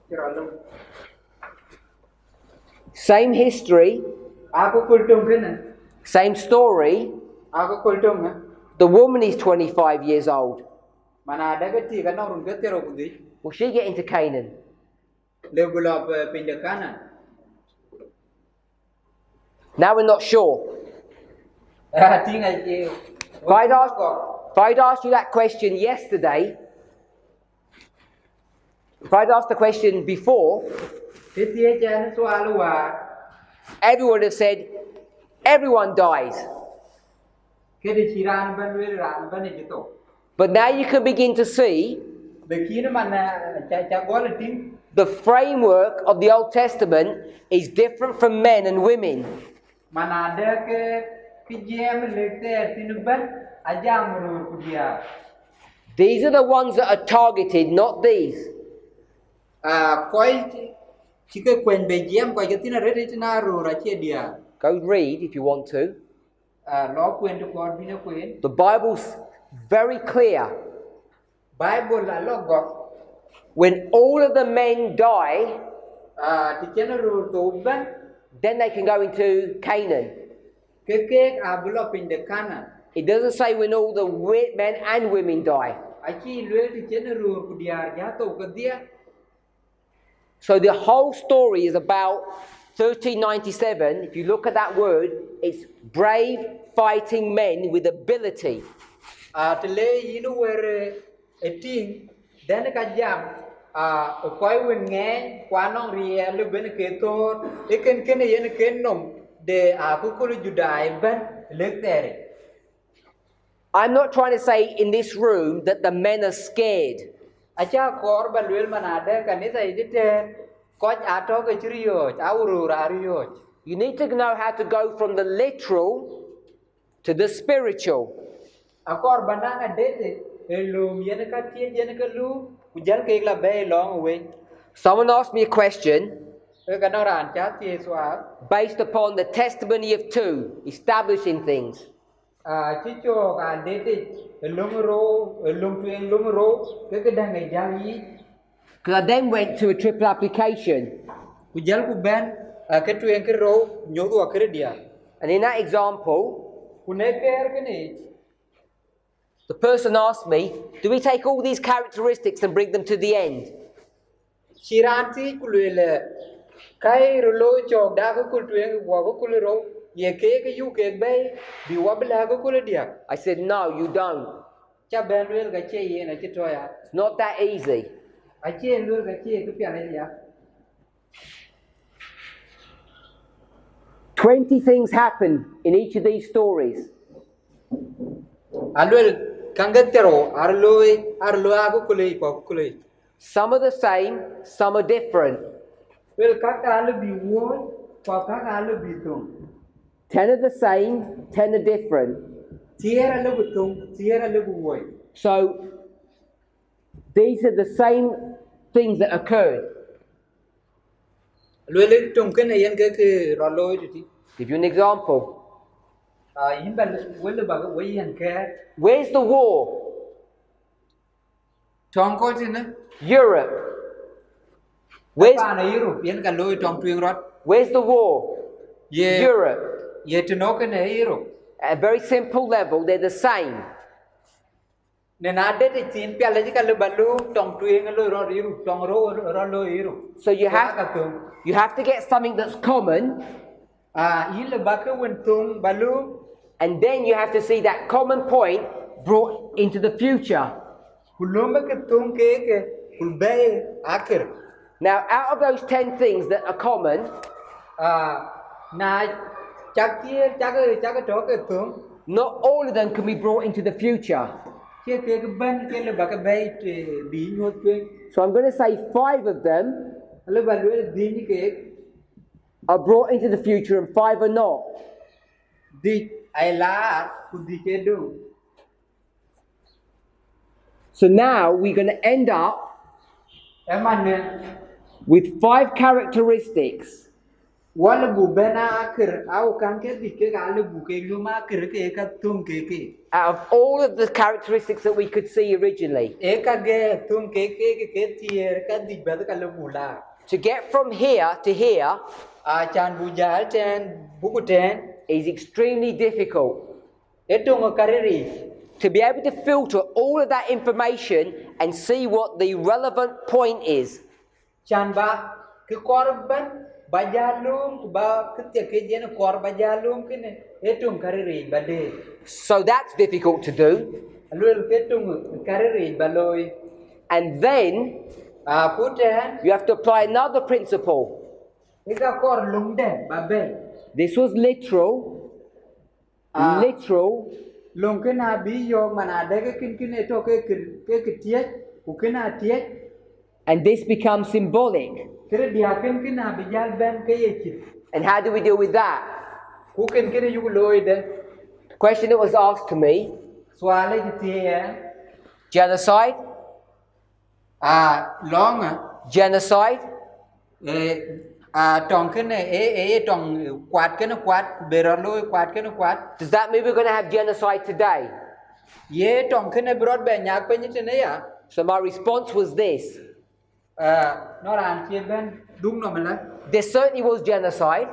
tero lu Same history, aku kultum ke ne same story. aku kultum ne The woman is 25 years old. mana ada ke ti ga na run ke tero kudi Will she get into Canaan? le balop pindah kanan Now we're not sure. tinggal je If I'd asked you that question yesterday, if I'd asked the question before, Titia jangan soal luar. everyone would have said, everyone dies. Kedisiran ban itu. But now you can begin to see Begini mana cak gol ting. the framework of the Old Testament is different from men and women. Mana ada ke jam lekter tinuban aja merur dia. These are the ones that are targeted, not these. Koi jika kuen be jam koi ketina rede tina ru racia dia. Go read if you want to. Lo kuen tu kor bina kuen. The Bible's very clear. Bible la lo gok. When all of the men die, Tiada ru tu ban. then they can go into Canaan. Kekek abulo pindah kanan. It doesn't say when all the men and women die. achi lue ti chen ru ku diar ya to ka dia So the whole story is about 1397. If you look at that word, it's brave fighting men with ability. a tele yinu wer eting dan ka jam a koi wen nge kwa nong rie lu ben ke to e ken yen ken nom de a ku ku judai ben lek tere I'm not trying to say in this room that the men are scared. acha kor ba lwel manade kanisa idite koch ato ke chriyo auru rariyo You need to know how to go from the literal to the spiritual. akor bananga dete elum yen ka tie yen ka lu ujal ke la be long we Someone asked me a question e ka no ran cha tie swa based upon the testimony of two, establishing things. a chi cho ka dete elum tuen lum ro ke dang e jang yi Because I then went to a triple application. ujal ku ben ke tuen ke ro nyodu akre dia And in that example, kune ker ke ni the person asked me, do we take all these characteristics and bring them to the end? Chiranti kulele kai rolo chok da ko kultuen wa ko kulero ye ke yu ke be bi wabla ko kuledia I said, no, you don't. cha benwel ga che ye na chitoya It's not that easy. a che lu ga che ku pya le ya 20 things happen in each of these stories. alwel kangatero arlo ko kulei ko kulei Some are the same, some are different. wel ka ka lu bi wo ko ka lu bi tum 10 are the same, 10 are different. tiera lu tum tiera lu wo So these are the same things that occurred. alwel tum ken yen ke rolo ti Give you an example. yin ba wel ba ko yen ke Where's the war? tong ko tin na Europe. Where's, pa na Europe yen ka loy tong tuen rot where's the war? ye Europe. ye to no ke ne Europe At a very simple level, they're the same. ne na de ti tin pya le ka le balu tong tuen lo ro Europe tong ro lo Europe So you ka have, tum you have to get something that's common, yin le ba ka wen tum balu and then you have to see that common point brought into the future. kulomba ke tum ke kulbe akir Now, out of those 10 things that are common, na chak tie chak to ke tum not all of them can be brought into the future. ke ban ke le ba ka be bi nyot tuen So I'm going to say 5 of them le balu di ni ke are brought into the future and 5 are not. di ai la ku di ke do So now we're going to end up emane with 5 characteristics wala bu bena akir au kan ke di ke ga le bu ke lu ma akir ke ka tum ke out of all of the characteristics that we could see originally. e ka ge tum ke tier ka di ba ka le bu la To get from here to here a chan bu jal ten bu ku ten is extremely difficult. e tung kariri To be able to filter all of that information and see what the relevant point is. chan ba ke korban ba jalum ba ke te ke jen kor ba jalum ke ne e tung kariri ba de So that's difficult to do. alul ke tung kariri ba loy And then a puten you have to apply another principle. e ka kor lum de ba be This was literal. Literal. lum ke na bi yo mana de ke kin e to ke tie ku ke na tie And this becomes symbolic. kere dia ken na bi jal ben ke ye chi And how do we deal with that? ku ken yu loy de The question that was asked to me, swale ji tie genocide, long genocide, tong ken tong kwat ken kwat bero loy kwat ken kwat does that mean we're going to have genocide today? ye tong ken brod be nyak pe ni ne ya So my response was this. no ran chi ben dung no mala There certainly was genocide,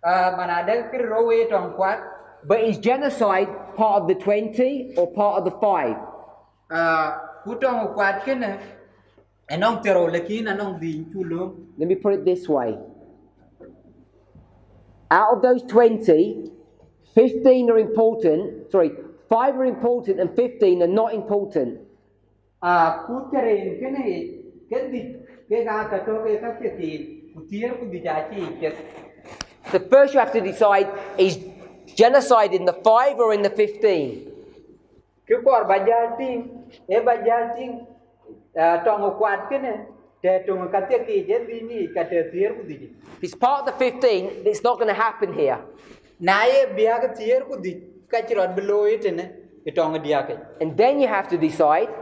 mana de kir ro we tong kwat but is genocide part of the 20 or part of the 5? Cú trong quạt cái này anh ông tero lekin anh ông đi chu lương. Let me put it this way. Out of those 20, 15 are important. Sorry, 5 are important and 15 are not important. Cú keren cái này cái gì cái gà cái chỗ cái gì cú tiệt cú đi giá trị cái. The first you have to decide is genocide in the 5 or in the 15. Cái quả bajar ting trong quạt cái này để trong cái tiệt gì cái gì nhỉ cái tiệt cú đi. If it's part of the 15, it's not going to happen here. Nãy biar cái tiệt cú đi cái chỉ rồi below it này cái trong cái dia cái. And then you have to decide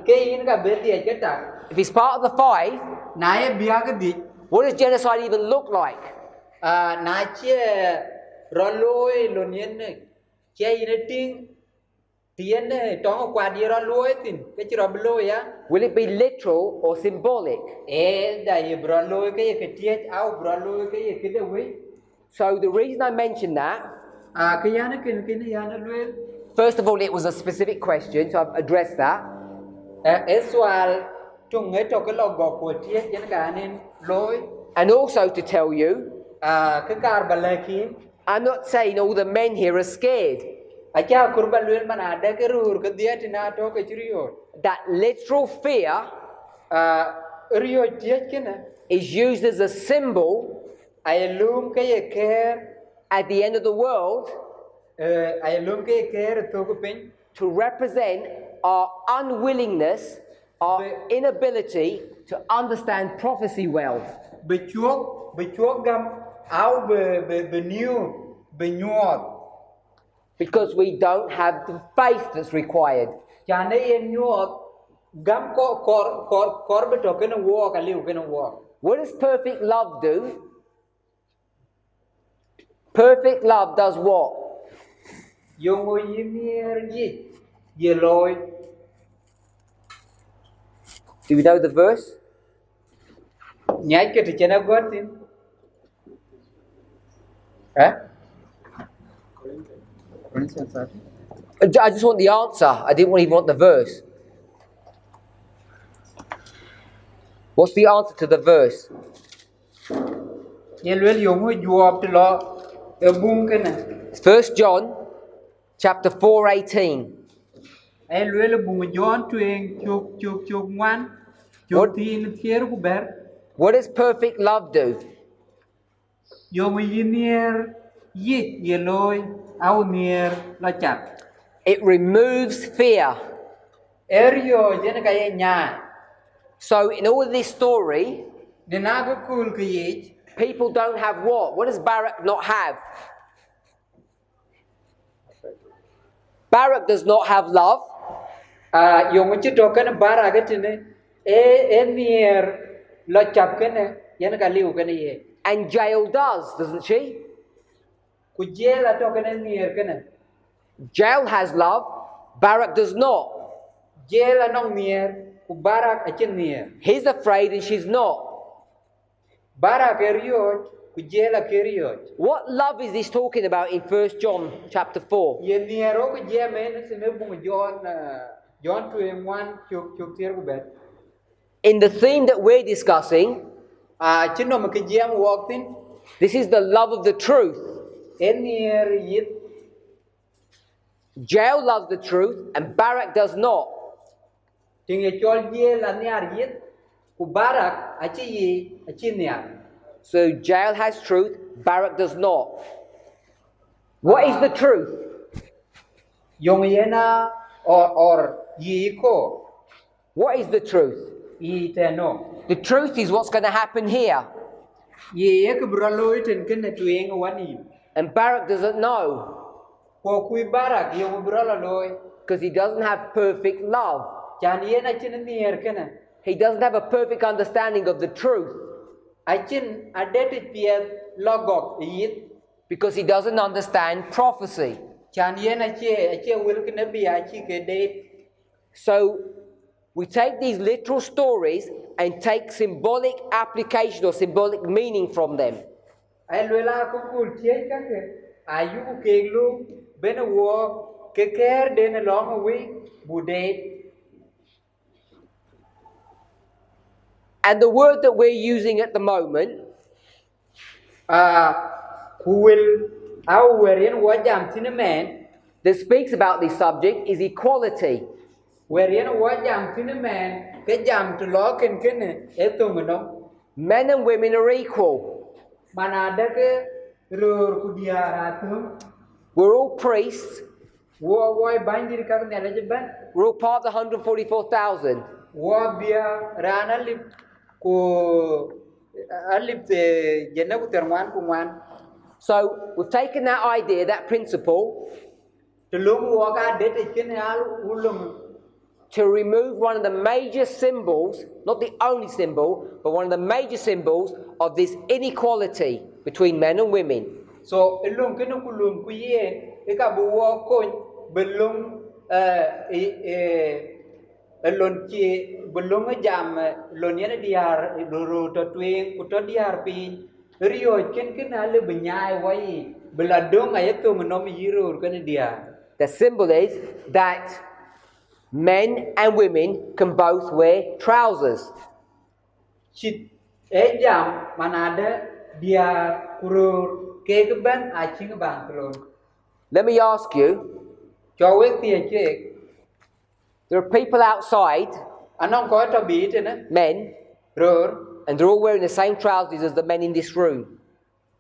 Cái in cái bên dia cái ta. if it's part of the 5, Nãy biar cái đi what does genocide even look like? nãy chia roloi lonien này chia in ting tiền này trong quạt dia roloi tin cái chỉ rồi below ya. Will it be literal or symbolic? Đây roloi cái tiệt áo roloi cái đó vậy. So the reason I mentioned that, Cái này cái này luôn. first of all, it was a specific question, so I've addressed that. Soal chung ấy cho cái logo của tiết những cái nên lối. And also to tell you, Cái car balakin. I'm not saying all the men here are scared. Acha kurban luen mana ada cái rur cái dia tina to cái chiriyo. That literal fear Rio tiết cái này. is used as a symbol Ai lum cái care. at the end of the world Ai lum cái care to cái pin. to represent our unwillingness, our inability to understand prophecy well. Bị chuốc gam áo be new be nyot. Because we don't have the faith that's required. Cha này en nyot gam cor be to cái nó wo cái liu cái nó wo. What does perfect love do? Perfect love does what? Yung ngồi yimir gì ye lôi. Do you know the verse? Nhảy cái thì chana gót tin. Hả? I just want the answer. I didn't even want the verse. What's the answer to the verse? Ye luen yung ngồi duop thì lo bung cái này. 1 John chapter 4:18. Ai luen bung John tueng chuk ngoan. Chuk tin thier ku ber. What does perfect love do? Yung yimir yit ye lôi au nier lo chặt. It removes fear. Erio jena kaya nya. So in all of this story, Dinago cool cái gì? people don't have what? What does Barak not have? Barak does not have love. Yung chứ cho cái nó bara cái trên này. Nier lo chặt cái này. Jena kaya liu cái này. And Jael does, doesn't she? Kujel là cho cái này nier cái này. Jael has love. Barak does not. Jel là nong nier. Ku barak ở trên nier. He's afraid and she's not. Barak eriot. Kujel là keriot. What love is this talking about in 1 John chapter 4? Ye nier ro kujel men se ne bung John to em one chuk tier ku bet. In the theme that we're discussing, Chứ nó mà cái jam walk tin. this is the love of the truth. Nier yit. Jael loves the truth and Barak does not. Ting ye chol ye là niar yit. Ku barak a chi yi a chi niar. So Jael has truth, Barak does not. What is the truth? Yung ye na or yi ko. What is the truth? Yi te no. The truth is what's going to happen here. Ye ke bralo iten ken na tueng wani. And Barak doesn't know Ko kui barak yung bralo loy. because he doesn't have perfect love. Chan ye na chin niar ken. He doesn't have a perfect understanding of the truth A chin adet piet logok yit. because he doesn't understand prophecy. Chan ye na che wil ken bi a chi ke date. So we take these literal stories and take symbolic application or symbolic meaning from them. Ai luela ku kul che ka ke. Ayu ku ke lu ben wo ke ker den long wi bu date. And the word that we're using at the moment who will our in what jam man that speaks about this subject is equality. wherein what jam man cái jam to lo ken etung no Men and women are equal. mana ada ke rur kudia tum We're all priests. wo woi banjir ka ne la ban We're all part of the 144,000. wo bia rana lip ko alip te jena ku terwan ku man So we've taken that idea, that principle, telung wo ga de ken al ulung to remove one of the major symbols, not the only symbol, but one of the major symbols of this inequality between men and women. so elung ken ku lung ku ye e ka bu wo ko belum elon chi belum jam lon yene diar ro to twing ku to diar pin rio ken ale benyai wai beladong ayatung nom yiro ken diar. The symbol is that men and women can both wear trousers. Chit jam manada dia kurur ke ban aching bang telon. Let me ask you, Chawek tie chek there are people outside, anong ko to bi ne men, ror and they're all wearing the same trousers as the men in this room.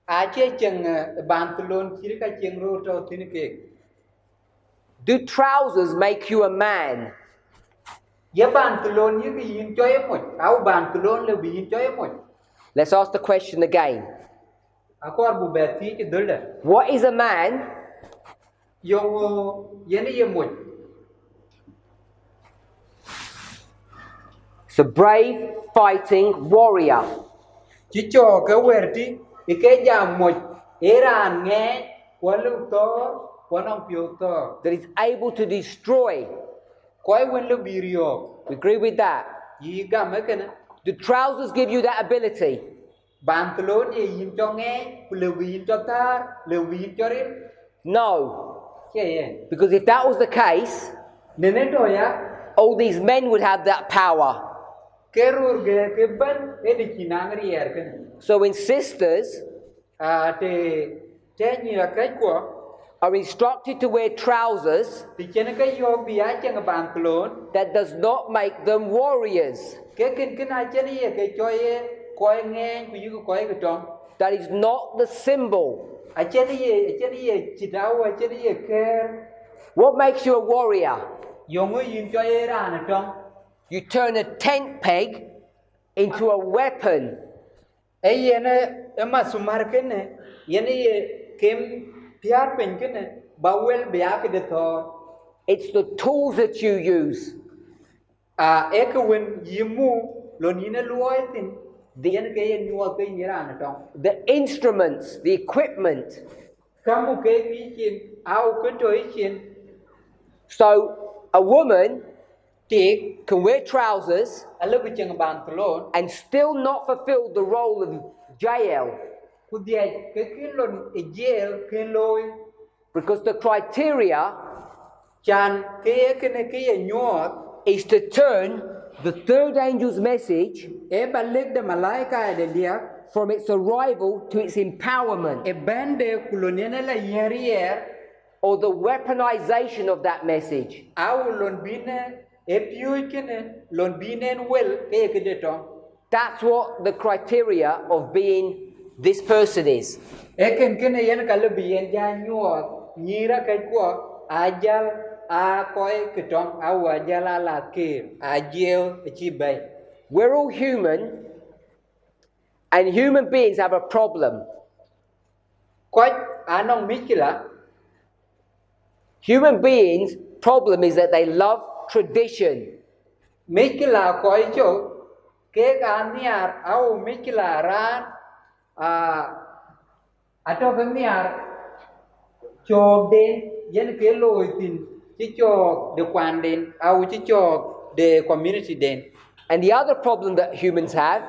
ache cheng bang telon chiri ka cheng ror to tin ke. Do trousers make you a man? Ye bang telon ye ki yin choy mo au bang telon le bi yin choy mo. Let's ask the question again. Akor bu beti ke dulda. What is a man? Yo yene ye mo. It's a brave, fighting warrior. Chỉ cho cái werti cái jam mo eran nghe kwa lu to kwa nong piu to That is able to destroy. kwa wen lu birio We agree with that. yi ga me ken Do trousers give you that ability? ban tlon ye yin cho nghe ku le yin cho ta le yin cho rim No. che ye Because if that was the case, nene to ya all these men would have that power. ke rur ge ke ban e de kinang rier ken So when sisters te ni ra cái của are instructed to wear trousers, thì chen cái yo bia chen ban tlon that does not make them warriors. cái ken ai chen ye cái cho ye coi nghe ku yu coi cái trong That is not the symbol. Achen ye chitao achen ye care What makes you a warrior? yong yin cho ye ra na trong You turn a tent peg into a weapon. e ye na ma sumar ken ne ye ne ye kem piar pen ken ne bawel bia ke de to It's the tools that you use. e ke wen yimu lo ni na luoi tin de ne ke ye nyua ke ni ra na trong The instruments, the equipment. kamu ke ki chin au ke to chin So a woman tik can wear trousers ala bi chang ban tlon and still not fulfill the role of Jael, ku dia ke lon e jel ke loi because the criteria chan ke ye nyot is to turn the third angel's message e balik de malaika de dia from its arrival to its empowerment, e bande kulonene la yerier or the weaponization of that message. au lon bine e piu kene lon binen wel ke de to That's what the criteria of being this person is. e ken yen kala bien ja nyot nyira kai ko ajal a koi kitong au ajal la ke ajel chi bai We're all human, and human beings have a problem. ko anong mikila Human beings' problem is that they love tradition. mikila ko cho ke ganiar au mikila ran ato ke miar cho den yen ke loi tin chi cho de kwan den au chi cho de community den And the other problem that humans have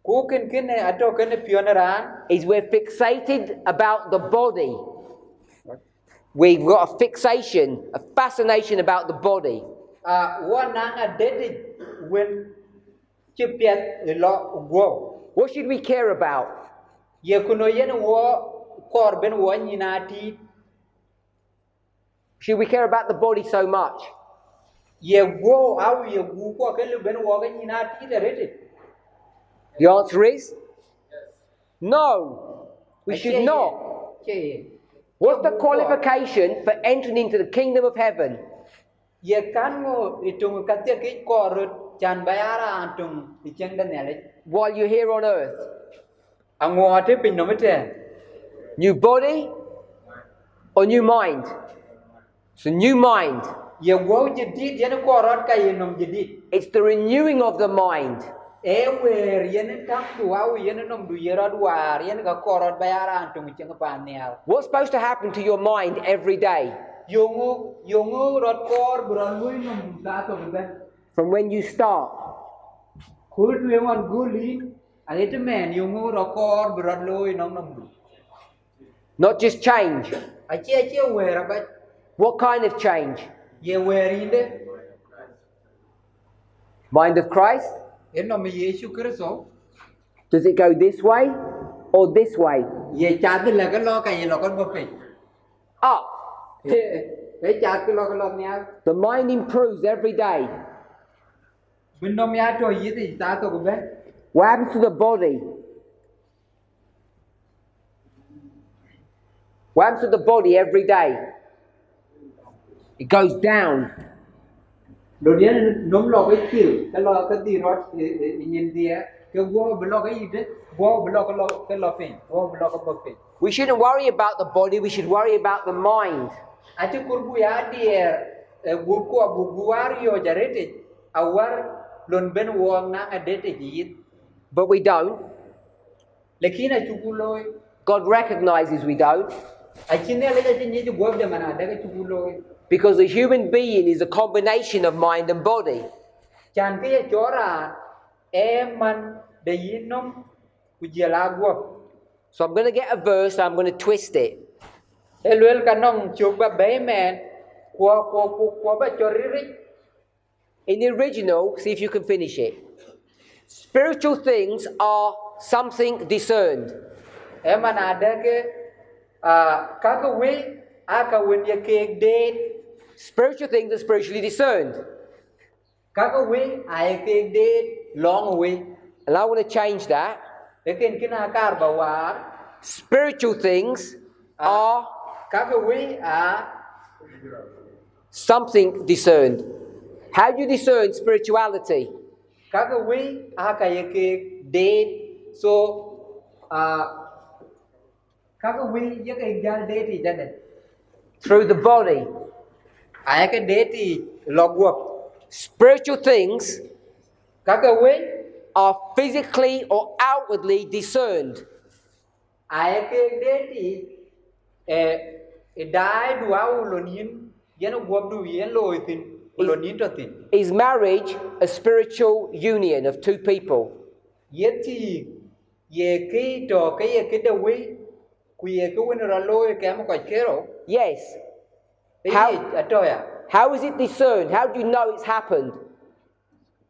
ku ken ato ken pioneran is we're fixated about the body. We've got a fixation, a fascination about the body. wa nang a dedi when chi piet lo go What should we care about? ye kuno yen wo kor ben wo nyina ti Should we care about the body so much? ye go au ye gu ko ke lu ben wo ga nyina ti de rete The answer is no. We should not. che What's the qualification for entering into the kingdom of heaven? ye kan ngo itung ka te ke kor chan bayara antung ti cheng da ne While you're here on earth? ango te pin no mete New body or new mind? It's a new mind. ye wo jidit yen korot ka yenom jidit It's the renewing of the mind. e wer yen tam tu au yen nom du yerod war yen ka korot bayara antung cheng pa ne What's supposed to happen to your mind every day? yongo rot kor bron lui nom du ta to ben From when you start? khul tu ngon guli ale te men yongo ro kor bron lui nom du Not just change. a che wer ba What kind of change? ye wer inde Mind of Christ? en nom Yesu Kristo Does it go this way or this way? ye cha de la ka lo ka ye lo kon bo pe Up. e cha ke lo nya The mind improves every day. bin nom ya to yi ti ta to ben What happens to the body? What happens to the body every day? It goes down. đồ điên nôm lo cái kiểu cái lo cái gì đó nhìn đi cái wo blo cái gì đấy wo blo cái lo pin wo blo cái bọc pin We shouldn't worry about the body, we should worry about the mind. a chứ kurbu ya dia bu ko bu wario jarete awar lon ben wo na adete ji But we don't. lakini chukuloi God recognizes we don't. a chine le cái ni ju gob de mana da cái chukuloi Because a human being is a combination of mind and body. chan cái chora man de yinom kujela go So I'm going to get a verse, I'm going to twist it. Eluel kanong chuba bayman kwa ba choriri In the original, see if you can finish it. Spiritual things are something discerned. eman ada ke kaka we aka wen ye ke de Spiritual things are spiritually discerned. kaka we ay ke de long we And I want to change that. lekin kina kar bawar Spiritual things are kaka we something discerned. How do you discern spirituality? kaka we aka ye ke de so kaka we ye ke gal de ti jane Through the body. ay ke de ti logwop Spiritual things kaka we are physically or outwardly discerned. ai ke de ti dai duau lonin yen gwob du yen loitin lonin to tin Is marriage a spiritual union of two people? yeti ye ke to ke ye ke de we ku ye ke wen ra loy ke am ko kero Yes. how atoya How is it discerned? How do you know it's happened?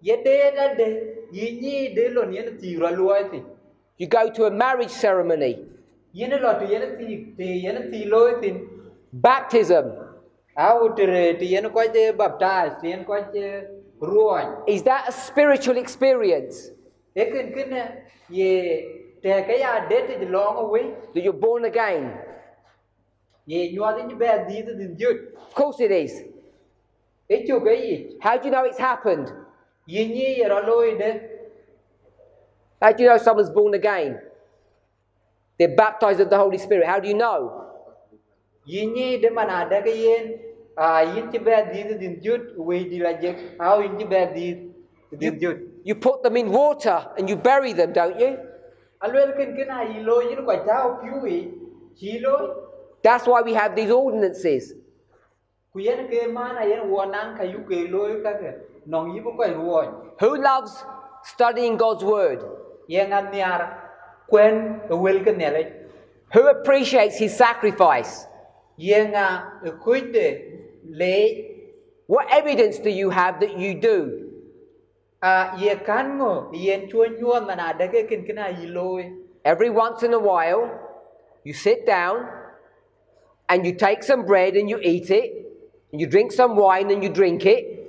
ye de da de yi de lon yen ti ra loy ti You go to a marriage ceremony, yen lo ti yen ti loy tin baptism. au tere ti yen ko je baptize yen ko je ruon Is that a spiritual experience? ekin kine ye te ke ya de ti long away That you're born again? ye nyua din be di din jut Of course it is. e chu ke yi How do you know it's happened? yi ni ye ra loy de How do you know someone's born again? They're baptized with the Holy Spirit. How do you know? yi ni de mana da ke yen yin ti be di din jut we di la je au yin ti be di din jut You put them in water and you bury them, don't you? alwel kin kin ai lo yin ko chao piu yi chi lo That's why we have these ordinances. ku yen ke mana yen wo nang ka yu ke lo ka ke nong yi bu ko ruon Who loves studying God's word? ye ngan niar kwen wel ke ne le Who appreciates his sacrifice? ye nga kuite le What evidence do you have that you do? Ye kan ngo yen chua nyuon manada ke kin kina yiloi. Every once in a while, you sit down and you take some bread and you eat it, and you drink some wine and you drink it.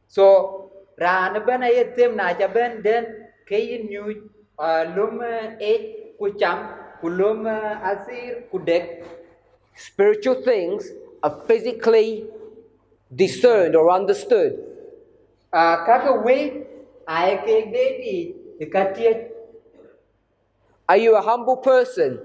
So ra na ben ay tem na cha ben den ke yin nyu lum e ku cham ku lum asir ku dek. Spiritual things are physically discerned or understood. Các we ai ke de di ka tie Are you a humble person?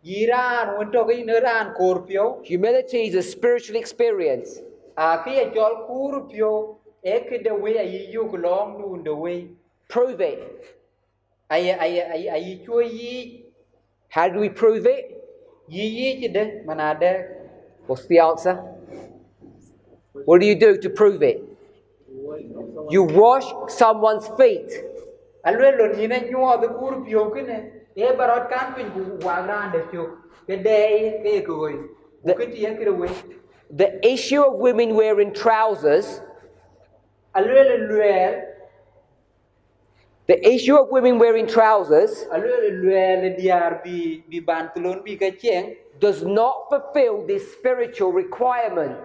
yiran won to ke ran kor pio. Humility is a spiritual experience. Ke chol kur pio e ke de we ay yu ku long du de we. Prove it. Ay chua yi How do we prove it? yi chi de manada. What's the answer? What do you do to prove it? You wash someone's feet. Alwe lon yina nyuo de kur pio kene e barot kan pin ku wagra de pio ke de ke koi ku ti ya kire we The issue of women wearing trousers, alwe lwe the issue of women wearing trousers alwe diar bi bantlon bi ka cheng does not fulfill this spiritual requirement.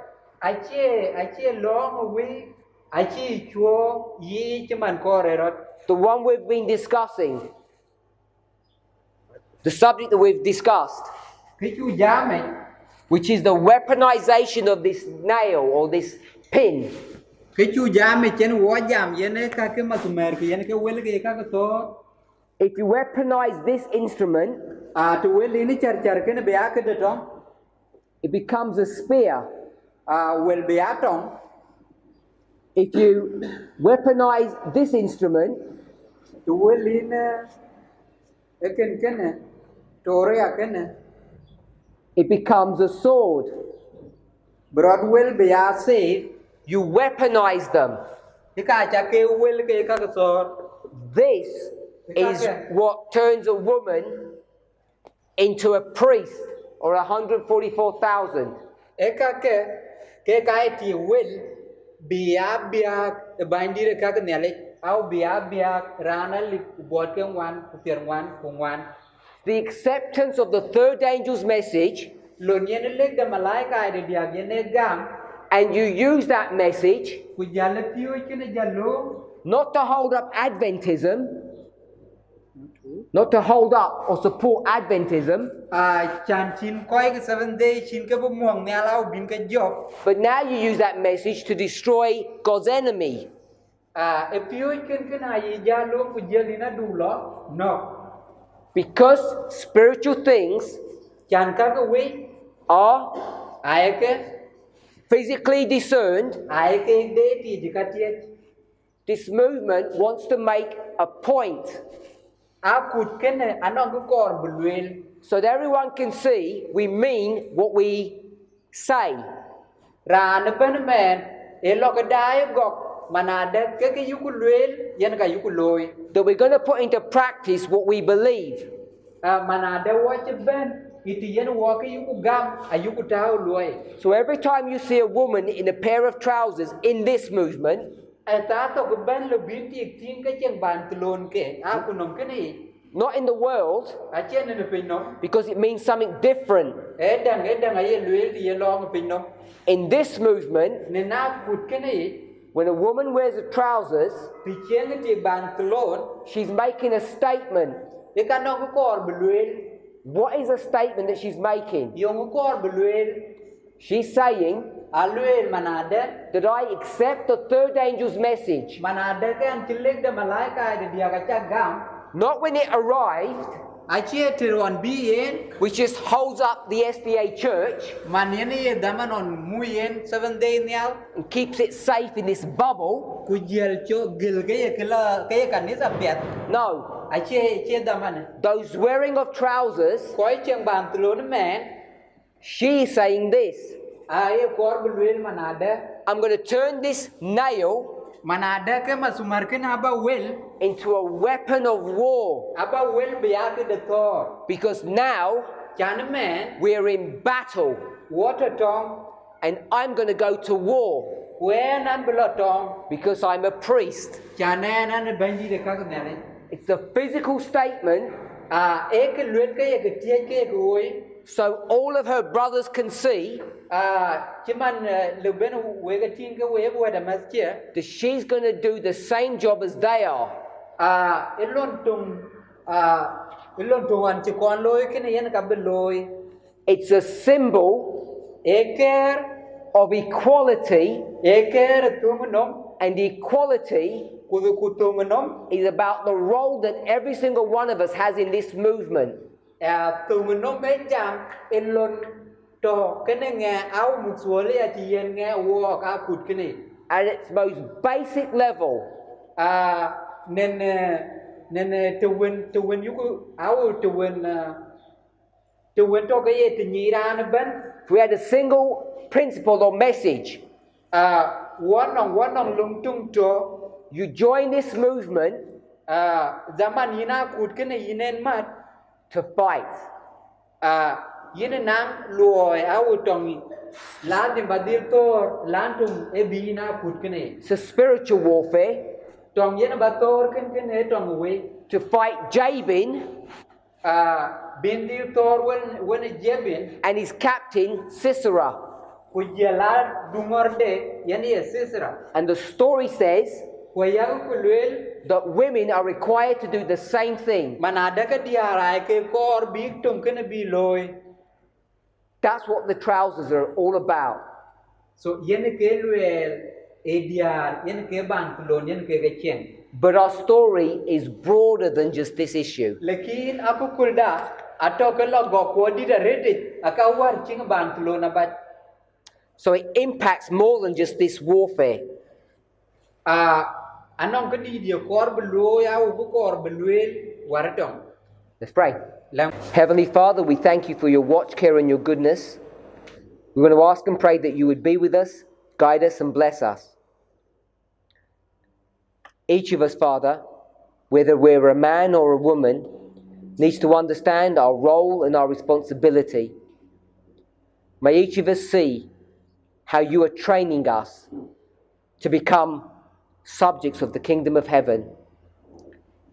ache long we ache chuo yi chaman kore rot The one we've been discussing, the subject that we've discussed, ke chu jame which is the weaponization of this nail or this pin. ke chu jame chen wo jam yene ka ke masumer ke yene ke wel ke ka to If you weaponize this instrument, to wel ni char ke ne be ak de tom it becomes a spear. wel be atong. If you weaponize this instrument, Tu welin eken kene tore akene it becomes a sword. Broadwell be a safe You weaponize them. ika cha ke wel ke ka so This is what turns a woman into a priest or 144,000. eka ke ka ti wel bia bandire ka nele au bia rana li bot ke wan ku ter wan ku wan The acceptance of the third angel's message, lo yen leg de malaika de dia yen gam and you use that message ku jale piu kene jalo not to hold up Adventism, not to hold up or support Adventism, chan chin koi ke 7 day chin ke bu muang ne lao bin ke job but now you use that message to destroy God's enemy. e piu ken ai jalo ku jeli na du lo no Because spiritual things chan ka ke we are ai ke physically discerned, de ti ka tie this movement wants to make a point kut kene anong ko kor bulwel so that everyone can see we mean what we say. ra ne ben men e lo ka dai gok manade ke yukulwel yen ka yukuloy That we're going to put into practice what we believe. manade watch ben iti yen wo ke yukugam ayuku tao loy So every time you see a woman in a pair of trousers in this movement, ta to ko ben lo bin ti tin ke cheng ban tlon ke kunom ke ni not in the world, a chen ne pe nom because it means something different. edang ay lwel ti long pe nom In this movement, ne na kut ke ni when a woman wears the trousers, ti cheng ti ban tlon she's making a statement. e ka no ko kor bulwel What is a statement that she's making? yung kor bulwel She's saying alwel manade that I accept the third angel's message. manade ke an tileg de malaika de dia ka gam Not when it arrived, a che tiron bien which just holds up the SDA church man yen ye daman on muyen 7 day nyal and keeps it safe in this bubble. ku jel cho gil ke ye kala ke kanisa pet No, a che daman those wearing of trousers, koi cheng ban tlon men she is saying this. ay kor bulwel manade I'm going to turn this nail manade ke masumar ke na ba wel into a weapon of war aba wel biya ke de tor because now chan men we're in battle. water tong and I'm going to go to war When nan bela tong because I'm a priest. chane nan bandi de ka ne. It's a physical statement Ek luet ke ek tie ke oi. so all of her brothers can see Chiman le ben we ke tin ke we da mas che. that she's going to do the same job as they are. Elon tung an chi kon loy ke ne yen ka be loy. It's a symbol Eker of equality, tung nom and equality ku tung nom is about the role that every single one of us has in this movement. tung nom be jam elon to ke ne nge au mu suole ya ti yen nge wo ka kut ke ne. At its most basic level, Nên to win you go out to win to ke ye ti ni ra na ben. if we had a single principle or message, One on lung tung to you join this movement zaman ina kut ke ne yinen mat to fight. yin nang luoi au tong la di badil tor lan tum e bi na kut ke ne It's a spiritual warfare tong yin ba tor ken e tong we to fight Jabin bin dil tor when e jebin and his captain Sisera. ku jela dungor de yen ye sisra And the story says ku ya ku luel that women are required to do the same thing. manada ka diara ke kor bi tum ken bi loy. That's what the trousers are all about. So yen ke luel e diar yen ke ban kulon yen ke chen. But our story is broader than just this issue. Lekin aku kulda atau ke logo ko di da reddit aka war ching ban kulon abat. So it impacts more than just this warfare. Anong ke di dia kor belo ya u kor beluel waratong. Let's pray. Lam Heavenly Father, we thank you for your watch, care, and your goodness. We want to ask and pray that you would be with us, guide us, and bless us. Each of us, Father, whether we're a man or a woman, needs to understand our role and our responsibility. May each of us see how you are training us to become subjects of the kingdom of heaven.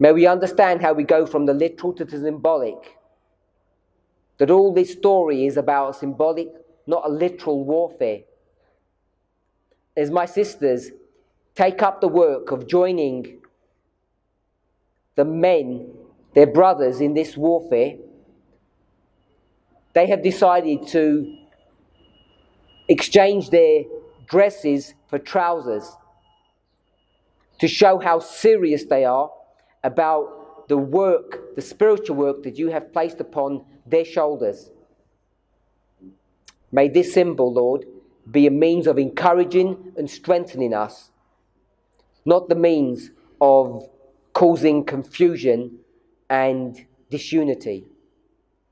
May we understand how we go from the literal to the symbolic. That all this story is about a symbolic, not a literal warfare. As my sisters take up the work of joining the men, their brothers, in this warfare, they have decided to exchange their dresses for trousers to show how serious they are about the work, the spiritual work that you have placed upon their shoulders. May this symbol, Lord, be a means of encouraging and strengthening us, not the means of causing confusion and disunity.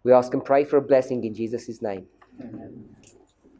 We ask and pray for a blessing in Jesus' name. Amen.